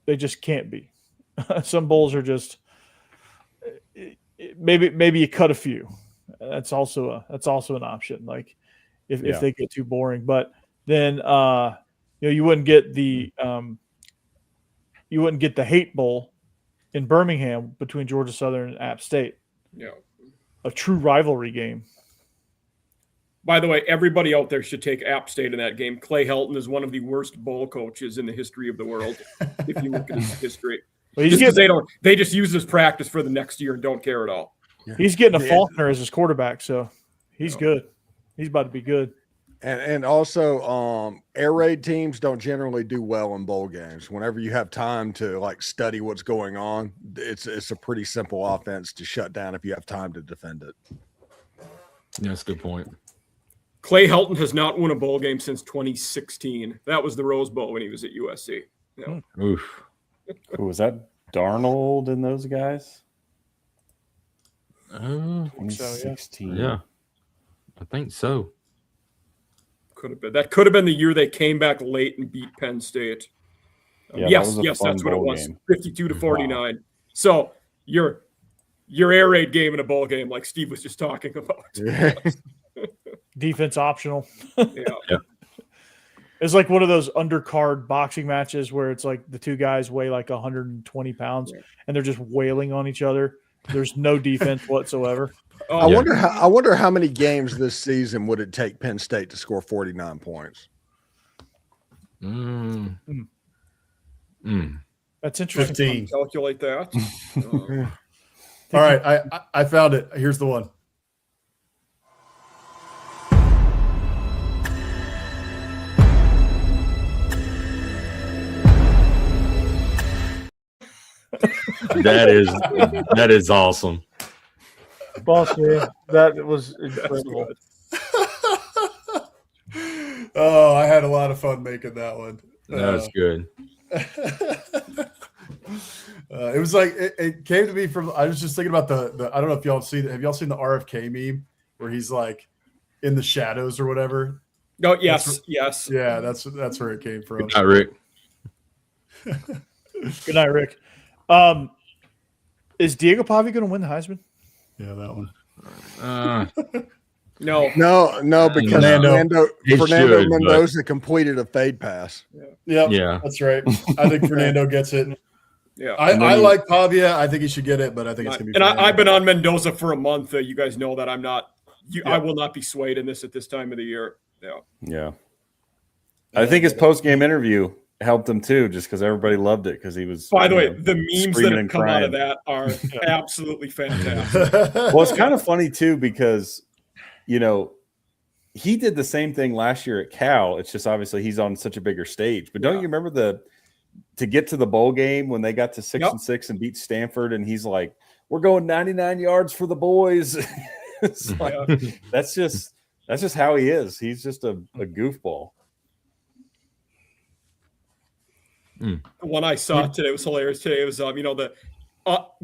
they just can't be. Some bowls are just. Maybe you cut a few. That's also an option. Like if they get too boring, but then you wouldn't get the Hate Bowl in Birmingham between Georgia Southern and App State. Yeah, a true rivalry game. By the way, everybody out there should take App State in that game. Clay Helton is one of the worst bowl coaches in the history of the world. If you look at his history. Well, they just use this practice for the next year and don't care at all. Yeah. He's getting a Faulkner as his quarterback, so he's good. He's about to be good. And also, air raid teams don't generally do well in bowl games. Whenever you have time to like study what's going on, it's a pretty simple offense to shut down if you have time to defend it. Yeah, that's a good point. Clay Helton has not won a bowl game since 2016. That was the Rose Bowl when he was at USC. Yeah. Oof. Who was that? Darnold and those guys? 2016. Yeah, I think so. Could have been. That could have been the year they came back late and beat Penn State. Yes, that's what it was. 52-49. Wow. So your air raid game in a bowl game, like Steve was just talking about. Defense optional. Yeah. It's like one of those undercard boxing matches where it's like the two guys weigh like 120 pounds and they're just wailing on each other. There's no defense whatsoever. I wonder how many games this season would it take Penn State to score 49 points? That's interesting. 15. Calculate that. All right, I found it. Here's the one. That is awesome. Boss man, that was incredible. Oh, I had a lot of fun making that one. That's good. It was like it came to me from. I was just thinking about the. I don't know if y'all see. Have y'all seen the RFK meme where he's like in the shadows or whatever? Oh yes, yes. Yeah, that's where it came from. Good night, Rick. Good night, Rick. Is Diego Pavia going to win the Heisman? Yeah, that one. No, because Fernando Mendoza completed a fade pass. Yeah, that's right. I think Fernando gets it. Yeah, I like Pavia. I think he should get it, but I think it's going to be. And I've been on Mendoza for a month. You guys know that I'm not. I will not be swayed in this at this time of the year. Yeah. I think his post-game interview helped him too, just because everybody loved it because he was. By the way, the memes that have come out of that are absolutely fantastic. Well, it's kind of funny too because, he did the same thing last year at Cal. It's just obviously he's on such a bigger stage. But don't you remember to get to the bowl game when they got to 6-6 and beat Stanford, and he's like, "We're going 99 yards for the boys." It's like, that's just how he is. He's just a goofball. The one I saw today was hilarious. Today it was the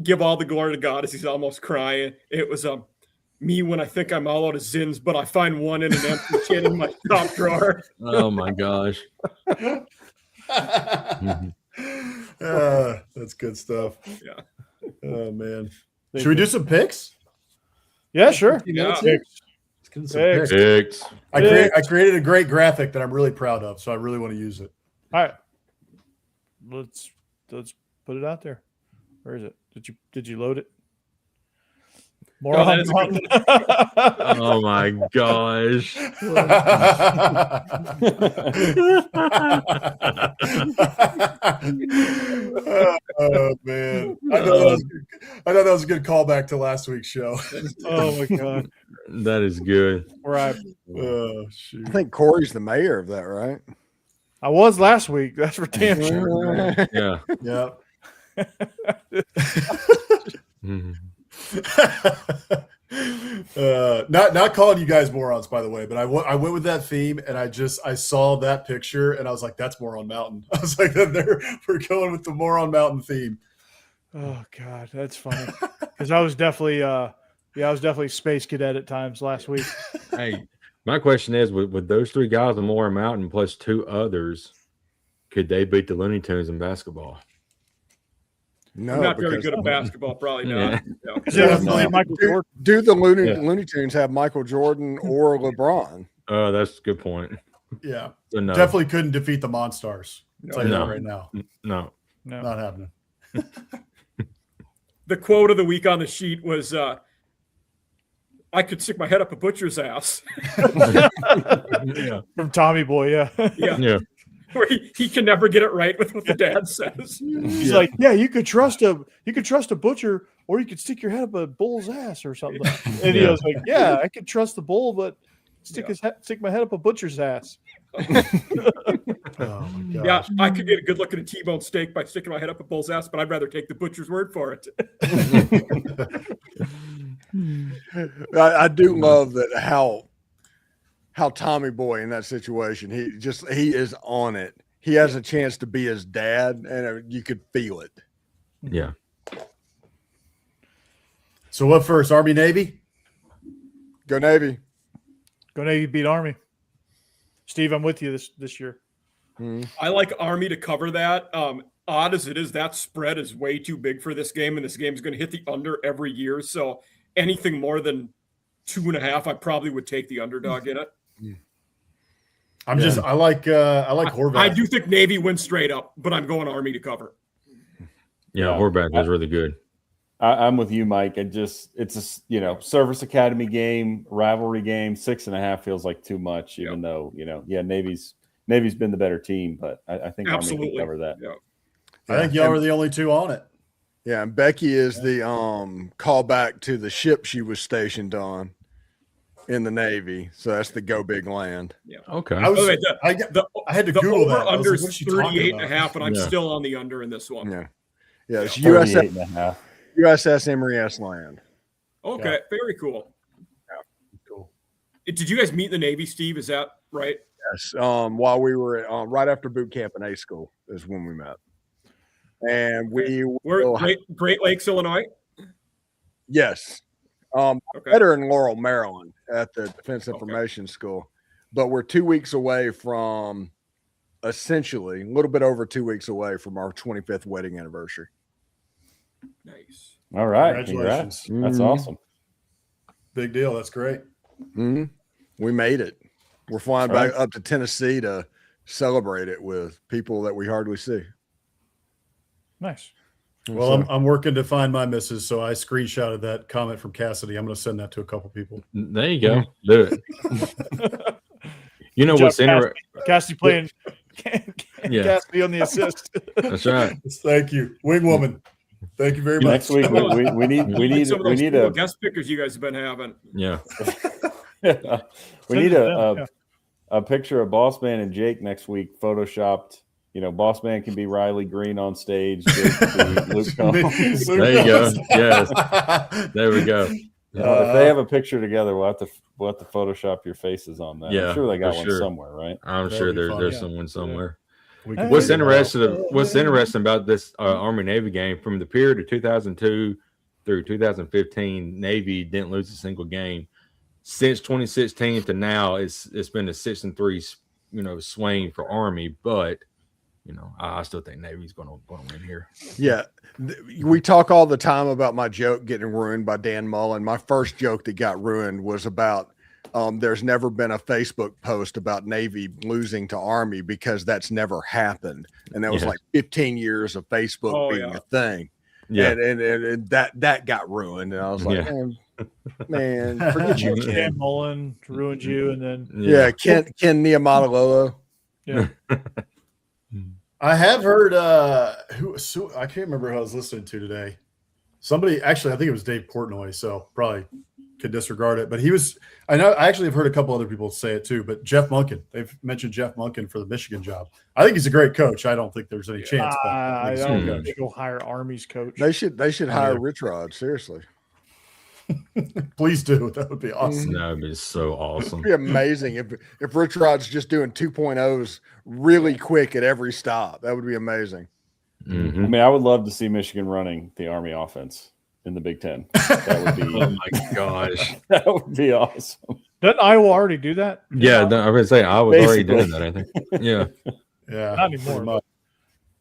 give all the glory to God as he's almost crying. It was me when I think I'm all out of zins, but I find one in an empty tin in my top drawer. Oh my gosh. That's good stuff. Yeah. Oh man. Should we do some picks? Yeah, sure. Picks. Picks. I created a great graphic that I'm really proud of, so I really want to use it. All right. Let's put it out there. Where is it? Did you load it? Oh, that is a good Oh my gosh. Oh man, I thought that was a good callback to last week's show. Oh my god. That is good. Right. Oh shoot. I think Corey's the mayor of that, right? I was last week. That's for damn sure. Yeah. Yeah. Mhm. Not calling you guys morons, by the way, but I went with that theme, and I saw that picture, and I was like, "That's Moron Mountain." I was like, "We're going with the Moron Mountain theme." Oh god, that's funny. Because I was definitely space cadet at times last week. Hey, my question is, with those 3 guys on Moore Mountain plus 2 others, could they beat the Looney Tunes in basketball? No, I'm not very because- good at basketball. Probably not. No. Because they don't play Michael Jordan. Do the Looney Tunes have Michael Jordan or LeBron? Oh, that's a good point. Yeah, So no. definitely couldn't defeat the Monstars. I'll tell you No. that right now. No. No. Not happening. The quote of the week on the sheet was, "I could stick my head up a butcher's ass." Yeah. From Tommy Boy, yeah. Yeah, Yeah. where he can never get it right with what the dad says. He's like, yeah, you could trust a butcher, or you could stick your head up a bull's ass or something. And he Yeah. was like, yeah, I could trust the bull, but stick my head up a butcher's ass. Oh my Yeah, gosh. I could get a good look at a T-bone steak by sticking my head up a bull's ass, but I'd rather take the butcher's word for it. I do love that how Tommy Boy in that situation, he is on it. He has a chance to be his dad, and you could feel it. Yeah. So what first? Army, Navy? Go Navy. Go Navy beat Army. Steve, I'm with you this year. I like Army to cover that. Odd as it is, that spread is way too big for this game, and this game is going to hit the under every year. So anything more than 2.5, I probably would take the underdog in it. I like Horvath. I do think Navy wins straight up, but I'm going Army to cover. Yeah. Yeah. Horvath is really good. I'm with you, Mike. It's a service academy game, rivalry game. 6.5 feels like too much, even though Navy's been the better team, but I think Army can cover that. Yeah. I think y'all are the only two on it. Yeah, and Becky is the callback to the ship she was stationed on in the Navy. So that's the Go Big Land. Okay. I was. By the way, I had to the Google that. over I was under like, is what's she talking 38.5, and I'm Yeah. still on the under in this one. Yeah. Yeah, it's 38.5. USS Emory S. Land. Okay, very cool. Cool. Did you guys meet in the Navy, Steve? Is that right? Yes. While we were right after boot camp in A school is when we met. And we We're will Great Lakes, Illinois. yes. Okay. Better in Laurel, Maryland at the Defense Information School. But we're 2 weeks away from essentially a little bit over 2 weeks away from our 25th wedding anniversary. Nice. All right. Congratulations. Congrats. That's awesome. Big deal. That's great. Mm-hmm. We made it. We're flying All right. back up to Tennessee to celebrate it with people that we hardly see. Nice. Well, I'm working to find my missus, so I screenshotted that comment from Cassidy. I'm going to send that to a couple people. There you go. Do it. You know Good what's job, interesting? Cassidy playing Yeah. Cassidy on the assist. That's right. Thank you, Wing Woman. Thank you very much. Next week we need Some of those a cool guest pickers you guys have been having. Yeah. we need a picture of Boss Man and Jake next week, photoshopped. Boss Man can be Riley Green on stage. Jake can be Luke Combs. There you go. Yes. There we go. If they have a picture together, we'll have to Photoshop your faces on that. Yeah, I'm sure they got for one sure. somewhere, right? I'm That'd sure be fun. there's Yeah. someone somewhere. We can What's figure it out. interesting about this Army Navy game from the period of 2002 through 2015, Navy didn't lose a single game. Since 2016 to now, it's been a 6-3 swing for Army, but I still think Navy's going to win here. Yeah. We talk all the time about my joke getting ruined by Dan Mullen. My first joke that got ruined was about there's never been a Facebook post about Navy losing to Army because that's never happened. And that was like 15 years of Facebook being a thing. Yeah. And that got ruined. And I was like, man, forget you, Dan Ken. Mullen ruined you, and then Yeah, Ken Niamatololo. yeah. I have heard I can't remember who I was listening to today. Somebody, actually, I think it was Dave Portnoy, so probably could disregard it. But I actually have heard a couple other people say it too, but Jeff Monken, they've mentioned Jeff Monken for the Michigan job. I think he's a great coach. I don't think there's any chance. But I I think he's a don't good think coach. they'll hire Army's coach. They should hire Rich Rod, seriously. Please do. That would be awesome. That would be so awesome. It'd be amazing if Rich Rod's just doing 2.0s really quick at every stop. That would be amazing. Mhm. I mean, I would love to see Michigan running the Army offense in the Big Ten. That would be. Oh my gosh. That would be awesome. Doesn't Iowa already do that? Yeah, I was going to say I was already Basically. doing that, I think. Yeah. Yeah. Not anymore. But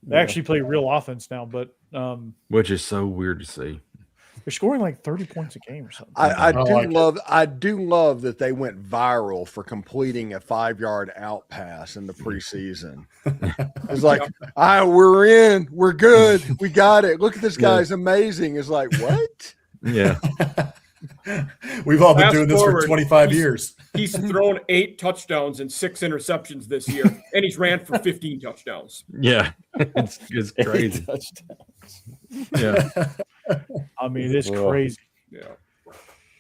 they actually play real offense now, but Which is so weird to see. they're scoring like 30 points a game or something. I do love that they went viral for completing a 5-yard out pass in the preseason. It's like, we're in, we're good, we got it. Look at this guy's amazing. It's like, what? Yeah. We've all been Fast doing this forward, for 25 years. He's thrown 8 touchdowns and 6 interceptions this year, and he's ran for 15 touchdowns. Yeah. It's crazy. Yeah. I mean, it's crazy. Yeah.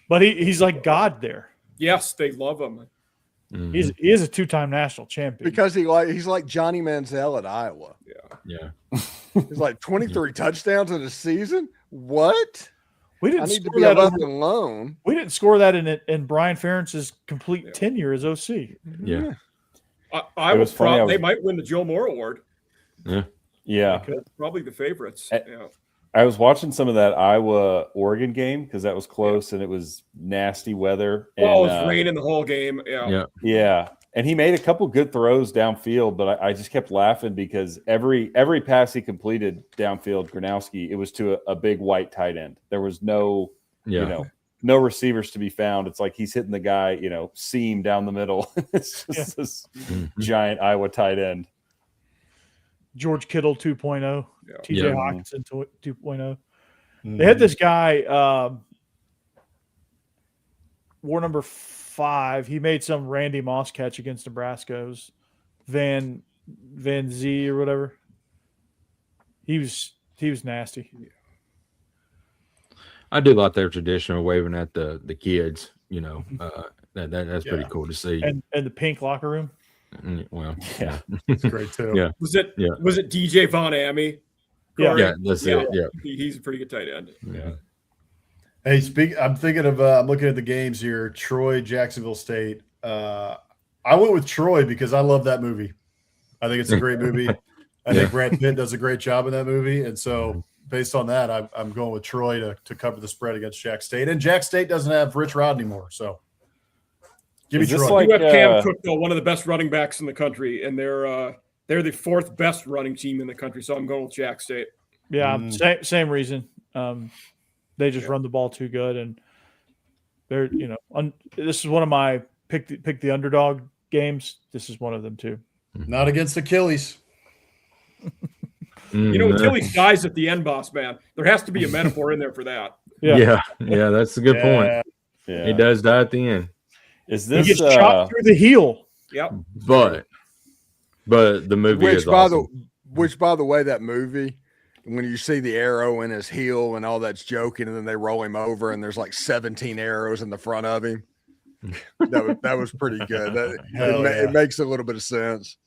But he's like God there. Yes, they love him. Mhm. He is a 2-time national champion. Because he's like Johnny Manziel at Iowa. Yeah. He's like 23 touchdowns in a season. What? we I didn't need to score be that left over, alone. we didn't score that in Brian Ferentz's complete tenure as OC. Yeah. I was was funny, they might win the Joe Moore Award. Yeah. Probably the favorites. Eh, Yeah. I was watching some of that Iowa-Oregon game because that was close and it was nasty weather. And, Oh, it was raining the whole game. Yeah. Yeah. Yeah, and he made a couple good throws downfield, but I just kept laughing because every pass he completed downfield, Gronowski, it was to a big white tight end. There was no, no receivers to be found. It's like he's hitting the guy, seam down the middle. It's just this giant Iowa tight end. George Kittle 2.0, Yeah. TJ Yeah. Hawkinson 2.0. They had this guy, war number 5. He made some Randy Moss catch against Nebraska. It was Van Z or whatever. He was nasty. I do like their tradition of waving at the kids, that's pretty cool to see. And the pink locker room. Well, Yeah. It's great too. Yeah. Was it DJ Von Amy? Yeah. Yeah, that's it. Yeah. He's a pretty good tight end. Yeah. Hey, I'm thinking of I'm looking at the games here. Troy, Jacksonville State. I went with Troy because I love that movie. I think it's a great movie. I think Brad Pitt does a great job in that movie, and so based on that, I'm going with Troy to cover the spread against Jack State. And Jack State doesn't have Rich Rod anymore, so give me Is this Troy. like- You have Cam Cook, though, one of the best running backs in the country, and they're the 4th best running team in the country. So I'm going with Jack State. Yeah, same reason. They just run the ball too good, and they're this is one of my pick the underdog games. This is one of them too. Not against Achilles. Achilles dies at the end, boss man. There has to be a metaphor in there for that. Yeah, that's a good point. Yeah. He does die at the end, Is He this gets chopped through the heel. Yep. but the movie is awesome. Which by the way, that movie, when you see the arrow in his heel and all that's joking, and then they roll him over and there's like 17 arrows in the front of him. That was pretty good. It makes a little bit of sense.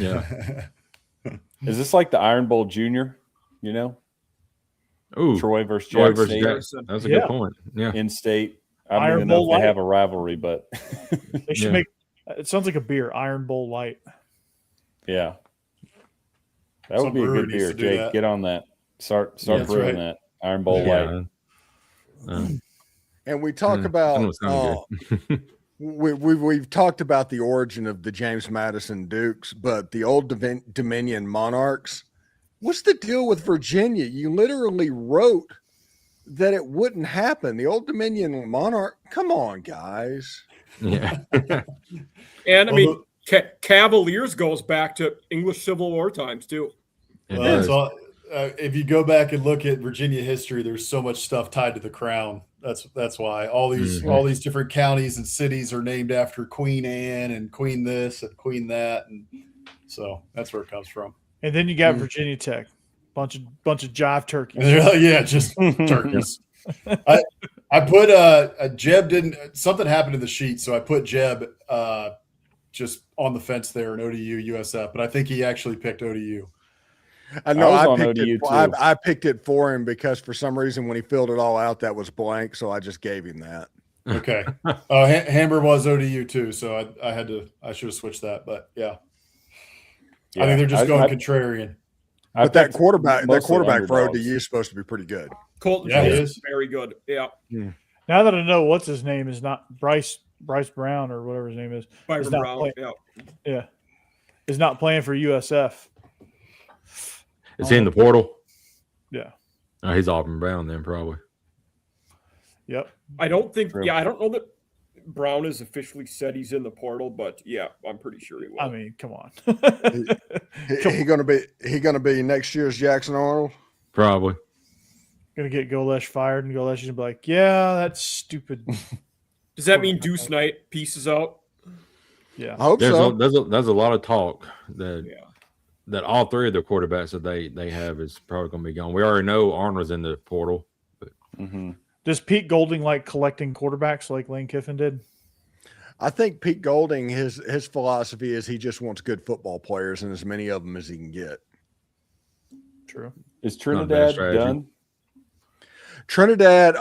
Yeah. Is this like the Iron Bowl Junior? Ooh, Troy versus Troy Jack versus State Jack. That's a good point. Yeah. in state. I don't Iron even know Bowl if they Light. have a rivalry, but They should make. It sounds like a beer, Iron Bowl Light. yeah, that would Some be a brewery good needs beer. to do Jake, that. get on that. Start That's brewing right. that Iron Bowl Light. And we talk that about sounds we've talked about the origin of the James Madison Dukes, but the Old Dominion Monarchs. What's the deal with Virginia? You literally wrote that it wouldn't happen. The Old Dominion Monarch. Come on, guys. Yeah. And I mean, Cavaliers goes back to English Civil War times too. It Well, does. if you go back and look at Virginia history, there's so much stuff tied to the crown. That's why all these different counties and cities are named after Queen Anne and Queen this and Queen that, and so that's where it comes from. And then you got Virginia Tech, bunch of jive turkeys. Yeah, just turkeys. I put Jeb didn't something happened in the sheet, so I put Jeb just on the fence there in ODU USF, but I think he actually picked ODU. I know I I was on picked ODU it. too. I picked it for him because for some reason when he filled it all out, that was blank, so I just gave him that. Okay. Hammer was ODU too, so I should have switched that, but yeah. I think they're just going contrarian. But that quarterback for underdogs. ODU is supposed to be pretty good. Colton Yeah, he Fields is. is very good. Yeah. Now that I know what's his name is not Bryce Brown or whatever his name is. Byron not Brown. playing. Yeah. Yeah. Is not playing for USF. Is he in the portal? Yeah. Oh, he's Auburn Brown then, probably. Yep. I don't think. True. Yeah, I don't know that Brown has officially said he's in the portal, but yeah, I'm pretty sure he will. I mean, come on. He gonna be next year's Jackson Arnold. Probably. Gonna get Golesh fired, and Golesh is gonna be like, "Yeah, that's stupid." Does that mean Deuce Knight pieces out? Yeah. I hope There's so. there's a lot of talk that Yeah. that all three of the quarterbacks that they have is probably going to be gone. We already know Arnold's in the portal. Does Pete Golding like collecting quarterbacks like Lane Kiffin did? I think Pete Golding, his philosophy is he just wants good football players and as many of them as he can get. True. Is Not a bad Trinidad strategy. done? Trinidad,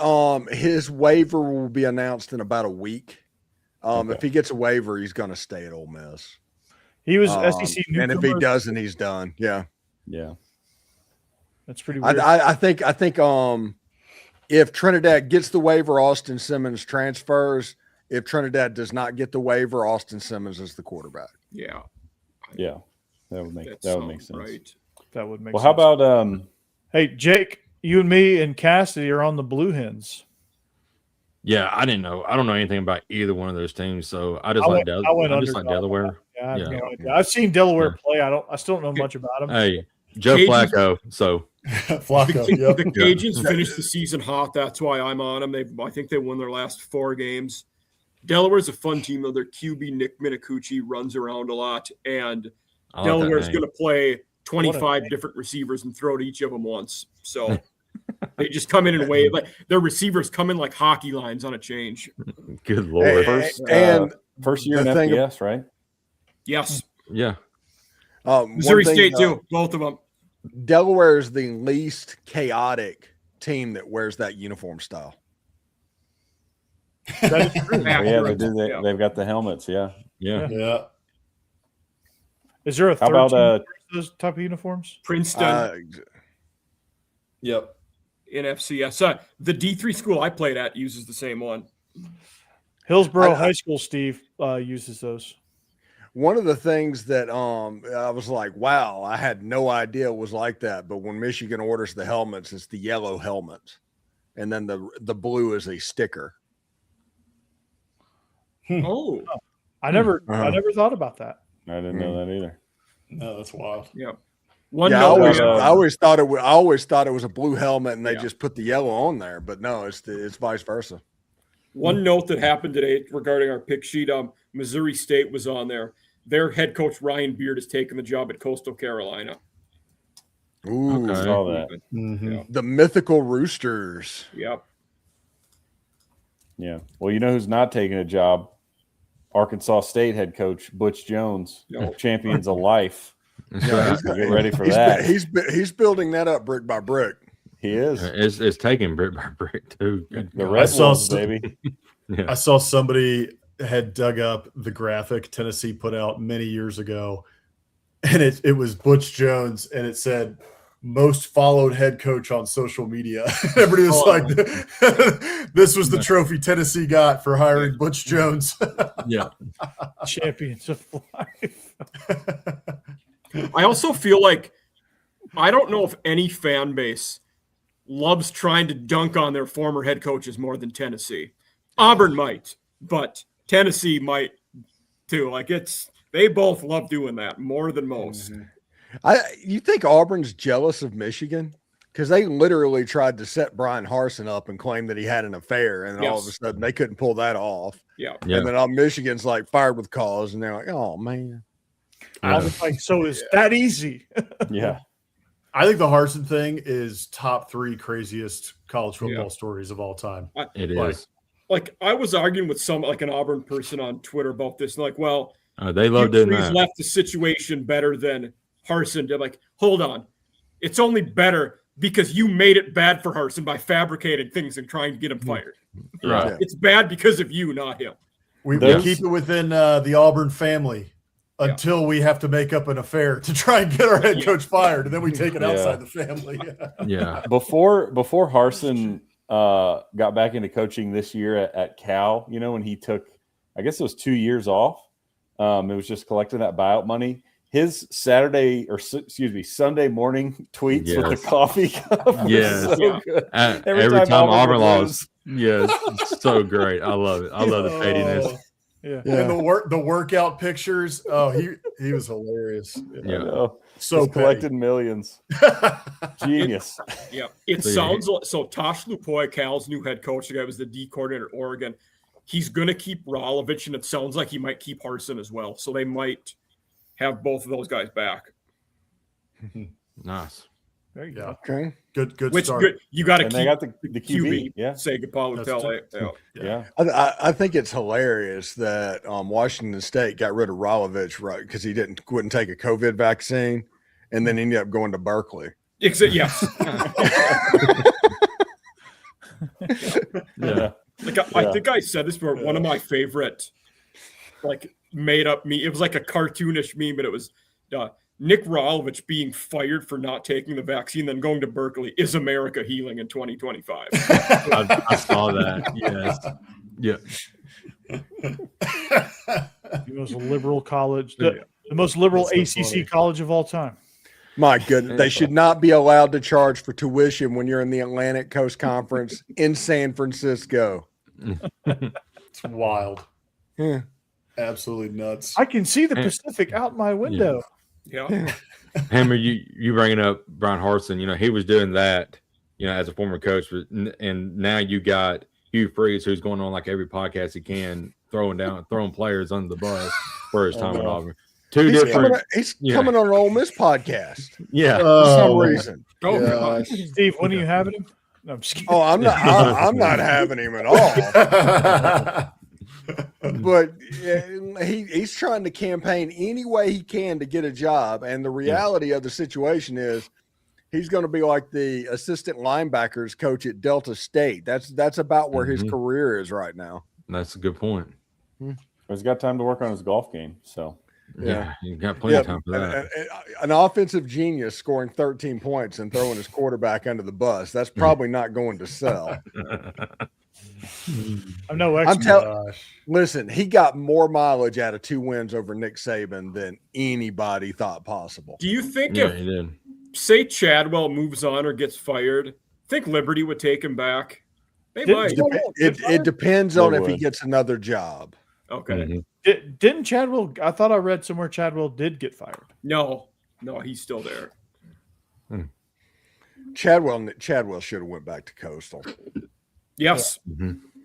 his waiver will be announced in about a week. Okay. If he gets a waiver, he's going to stay at Ole Miss. He was SEC newcomer. And if he doesn't, he's done. Yeah. Yeah. That's pretty weird. I think if Trinidad gets the waiver, Austin Simmons transfers. If Trinidad does not get the waiver, Austin Simmons is the quarterback. Yeah. Yeah. That would make sounds sense. right. That would make Well, sense. how about Hey, Jake, you and me and Cassidy are on the Blue Hens. Yeah, I didn't know. I don't know anything about either one of those teams, so I just I like went underdog. Delaware. Yeah, I have Yeah. no idea. I've seen Delaware Yeah. play. I still don't know much about them. Hey, Joe Cajuns- Flacco. So Flacco. Yep. The Cajuns finished the season hot. That's why I'm on them. I think they won their last 4 games. Delaware's a fun team, though. Their QB, Nick Minicucci, runs around a lot, and I like Delaware's that going name. to play What 25 different receivers and throw to each of them once. So they just come in and wave. Like their receivers come in like hockey lines on a change. Good Lord. first year in the thing- FBS, right? Yes. Yeah. Missouri State, too. Both of them. Delaware is the least chaotic team that wears that uniform style. That is true. Yeah, they Accurate. do. Yeah. They've got the helmets. Yeah. Yeah. Yeah. Is there a How third about team that wears those type of uniforms? Princeton Yep. in FCS. The D3 school I played at uses the same one. Hillsborough High School, Steve, uses those. One of the things that I was like, wow, I had no idea it was like that. But when Michigan orders the helmets, it's the yellow helmets, and then the blue is a sticker. Oh, I never thought about that. I didn't know that either. No, that's wild. yeah. One Yeah, I note, always thought it was a blue helmet, and they Yeah. just put the yellow on there. But no, it's vice versa. one note that happened today regarding our pick sheet. Missouri State was on there. Their head coach Ryan Beard has taken the job at Coastal Carolina. Ooh, Okay. Saw that. Yeah. the mythical Roosters. Yep. Yeah. Well, you know who's not taking a job? Arkansas State head coach Butch Jones, No. champions of life. Yeah, So get ready for he's, that. he's building that up brick by brick. He is. It's taking brick by brick too. The I Red saw Wolves, some- baby. I saw somebody had dug up the graphic Tennessee put out many years ago, and it was Butch Jones, and it said most followed head coach on social media. Everybody was like, "This was the trophy Tennessee got for hiring Butch Jones." Yeah. Champions of life. I also feel like I don't know if any fan base loves trying to dunk on their former head coaches more than Tennessee. Auburn might, but Tennessee might too. Like they both love doing that more than most. You think Auburn's jealous of Michigan? Because they literally tried to set Brian Harsin up and claim that he had an affair, and then all of a sudden they couldn't pull that off. Yeah. And then all Michigan's like fired with cause, and they're like, "Oh man." I was like, so is that easy? Yeah. I think the Harsin thing is top 3 craziest college football stories of all time. It is. Like I was arguing with an Auburn person on Twitter about this, and like, well, They love doing that. Left the situation better than Harsin did. Like, hold on, it's only better because you made it bad for Harsin by fabricating things and trying to get him fired. Right. It's bad because of you, not him. We keep it within the Auburn family until we have to make up an affair to try and get our head coach fired, and then we take it outside the family. Yeah. Before Harsin got back into coaching this year at Cal, when he took, I guess it was 2 years off. It was just collecting that buyout money. His Sunday morning tweets with the coffee cup. Yes. So good. Every time Auburn lost. Yes. It's so great. I love it. I love the pettiness. Yeah. And the workout pictures. Oh, he was hilarious. Yeah. So collected millions. Genius. Yeah. It sounds like Tosh Lupoy, Cal's new head coach, the guy was the D coordinator at Oregon. He's gonna keep Rolovich, and it sounds like he might keep Harsin as well. So they might have both of those guys back. Nice. There you go. Okay. Good Which start. good. You got to keep They got the QB. Yeah. Say goodbye with Yeah. I think it's hilarious that Washington State got rid of Rolovich because he wouldn't take a COVID vaccine, and then ended up going to Berkeley. Yes. Yeah. I think I said this before. One of my favorite, made up meme. It was like a cartoonish meme, but it was Nick Rolovich being fired for not taking the vaccine, then going to Berkeley. Is America healing in 2025? I saw that. Yes. Yeah. The most liberal college, the most liberal ACC college of all time. My goodness, they should not be allowed to charge for tuition when you're in the Atlantic Coast Conference in San Francisco. It's wild. Yeah. Absolutely nuts. I can see the Pacific out my window. Yeah. Hammer, you bringing up Brian Harsin, he was doing that, as a former coach, and now you got Hugh Freeze, who's going on like every podcast he can, throwing players under the bus for his time at Auburn. He's coming on an Ole Miss podcast. Yeah. For some reason. Oh gosh. Steve, when are you having him? No, I'm just kidding. Oh, I'm not having him at all. But he's trying to campaign any way he can to get a job. And the reality of the situation is he's going to be like the assistant linebackers coach at Delta State. That's about where his career is right now. That's a good point. He's got time to work on his golf game. So yeah, you got plenty of time for that. An offensive genius scoring 13 points and throwing his quarterback under the bus. That's probably not going to sell. I'm no expert. Listen, he got more mileage out of 2 wins over Nick Saban than anybody thought possible. Do you think he did. Say Chadwell moves on or gets fired, think Liberty would take him back? They might. It depends on if he gets another job. Okay. Didn't Chadwell? I thought I read somewhere Chadwell did get fired. No, he's still there. Chadwell should have went back to Coastal. Yes.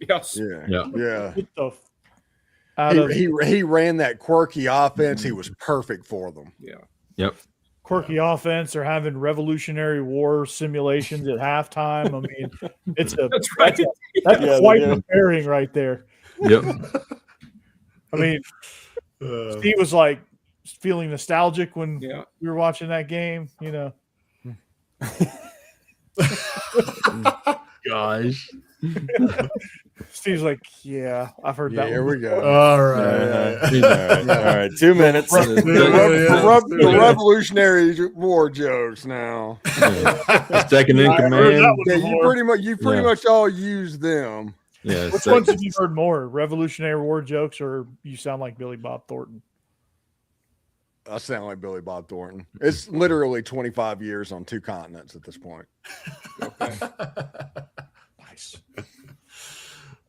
Yes. Yeah. He He ran that quirky offense. He was perfect for them. Yeah. Yep. Quirky offense. They're having Revolutionary War simulations at halftime. I mean, that's right. That's quite the pairing right there. Yep. I mean, Steve was like feeling nostalgic when we were watching that game, Gosh. Steve's like, yeah, I've heard that. Here we go. All right. All right. 2 minutes. The Revolutionary War jokes now. It's taking in command. You pretty much all use them. Yeah. Which ones have you heard more? Revolutionary War jokes, or you sound like Billy Bob Thornton? I sound like Billy Bob Thornton. It's literally 25 years on 2 continents at this point. Nice.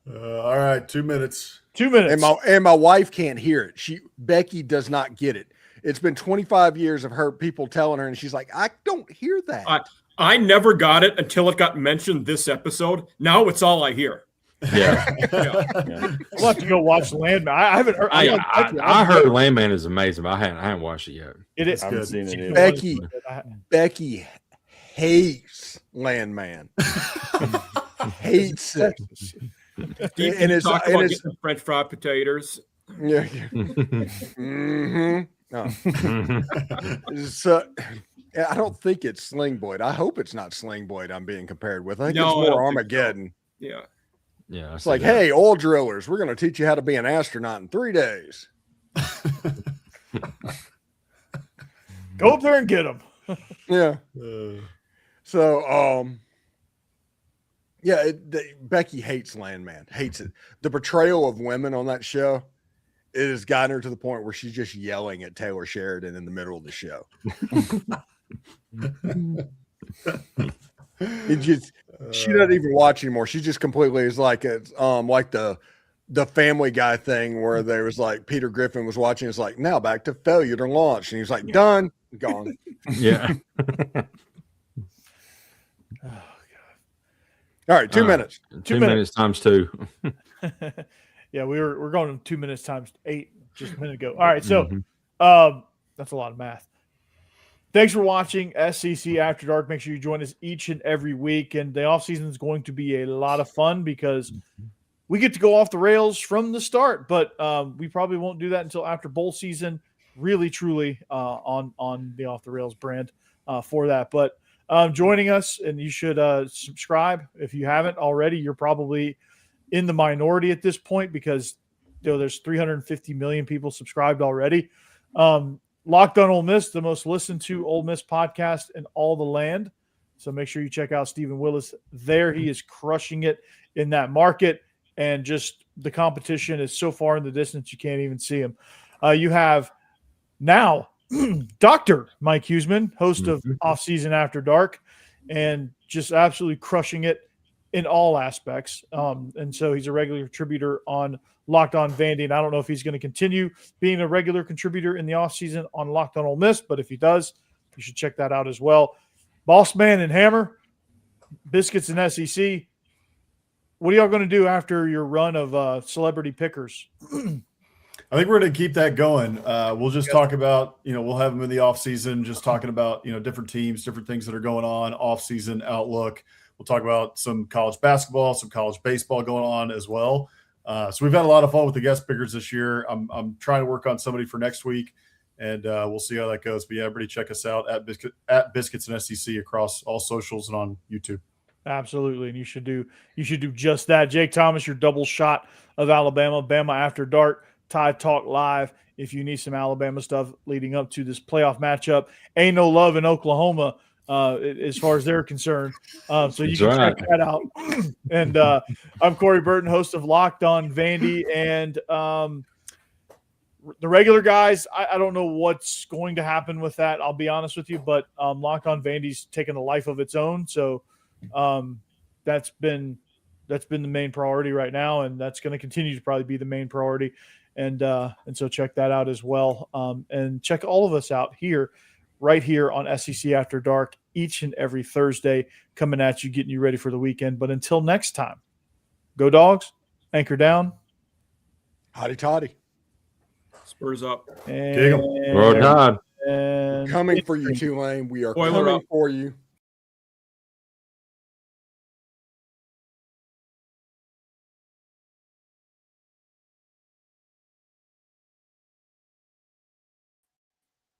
All right, 2 minutes. 2 minutes. And my wife can't hear it. Becky does not get it. It's been 25 years of her people telling her, and she's like, I don't hear that. I never got it until it got mentioned this episode. Now it's all I hear. Yeah. We'll have to go watch Landman. I haven't heard. I heard Landman is amazing, but I haven't watched it yet. It is. I haven't seen it either. Becky hates Landman. Hates it. Steve, and it's talk about getting French fried potatoes. Yeah. Mm-hmm. No. So I don't think it's Sling Boyd. I hope it's not Sling Boyd I'm being compared with. I think it's more Armageddon. So. Yeah. Yeah. It's like, hey, oil drillers, we're going to teach you how to be an astronaut in 3 days. Go up there and get them. Yeah. So, yeah, Becky hates Landman, hates it. The portrayal of women on that show, it has gotten her to the point where she's just yelling at Taylor Sheridan in the middle of the show. She doesn't even watch anymore. She just completely is like it's like the Family Guy thing where there was like Peter Griffin was watching. It's like, now back to failure to launch, and he's like, done, gone. Yeah. All right, 2 minutes. 2 minutes times 2. Yeah, we're going 2 minutes times 8 just a minute ago. All right, so that's a lot of math. Thanks for watching SCC After Dark. Make sure you join us each and every week. And the offseason is going to be a lot of fun because we get to go off the rails from the start. But we probably won't do that until after bowl season, really, truly on the Off the Rails brand for that. But joining us, and you should subscribe. If you haven't already, you're probably in the minority at this point because there's 350 million people subscribed already. Locked on Ole Miss, the most listened to Ole Miss podcast in all the land. So make sure you check out Stephen Willis there. He is crushing it in that market, and just the competition is so far in the distance you can't even see him. You have now Dr. Mike Huseman, host of Off-Season After Dark, and just absolutely crushing it in all aspects. And so he's a regular contributor on Locked On Vandy, and I don't know if he's going to continue being a regular contributor in the offseason on Locked On Ole Miss, but if he does, you should check that out as well. Boss Man and Hammer, Biscuits and SEC. What are y'all going to do after your run of celebrity pickers? I think we're going to keep that going. We'll just talk about, we'll have them in the off season, just talking about, different teams, different things that are going on, off season outlook. We'll talk about some college basketball, some college baseball going on as well. So we've had a lot of fun with the guest pickers this year. I'm trying to work on somebody for next week, and we'll see how that goes. But yeah, everybody check us out at Biscuits and SEC across all socials and on YouTube. Absolutely, and you should do just that. Jake Thomas, your double shot of Alabama, Bama After Dark, Tide Talk Live. If you need some Alabama stuff leading up to this playoff matchup, ain't no love in Oklahoma as far as they're concerned. So you can check that out. And I'm Corey Burton, host of Locked On Vandy, and the regular guys. I don't know what's going to happen with that. I'll be honest with you, but Locked On Vandy's taken a life of its own. So that's been the main priority right now, and that's going to continue to probably be the main priority. And so check that out as well. And check all of us out right here on SEC After Dark each and every Thursday, coming at you, getting you ready for the weekend. But until next time, go Dogs, anchor down. Hotty toddy. Spurs up. And Coming for you, Tulane. We are Boiler coming up. for you.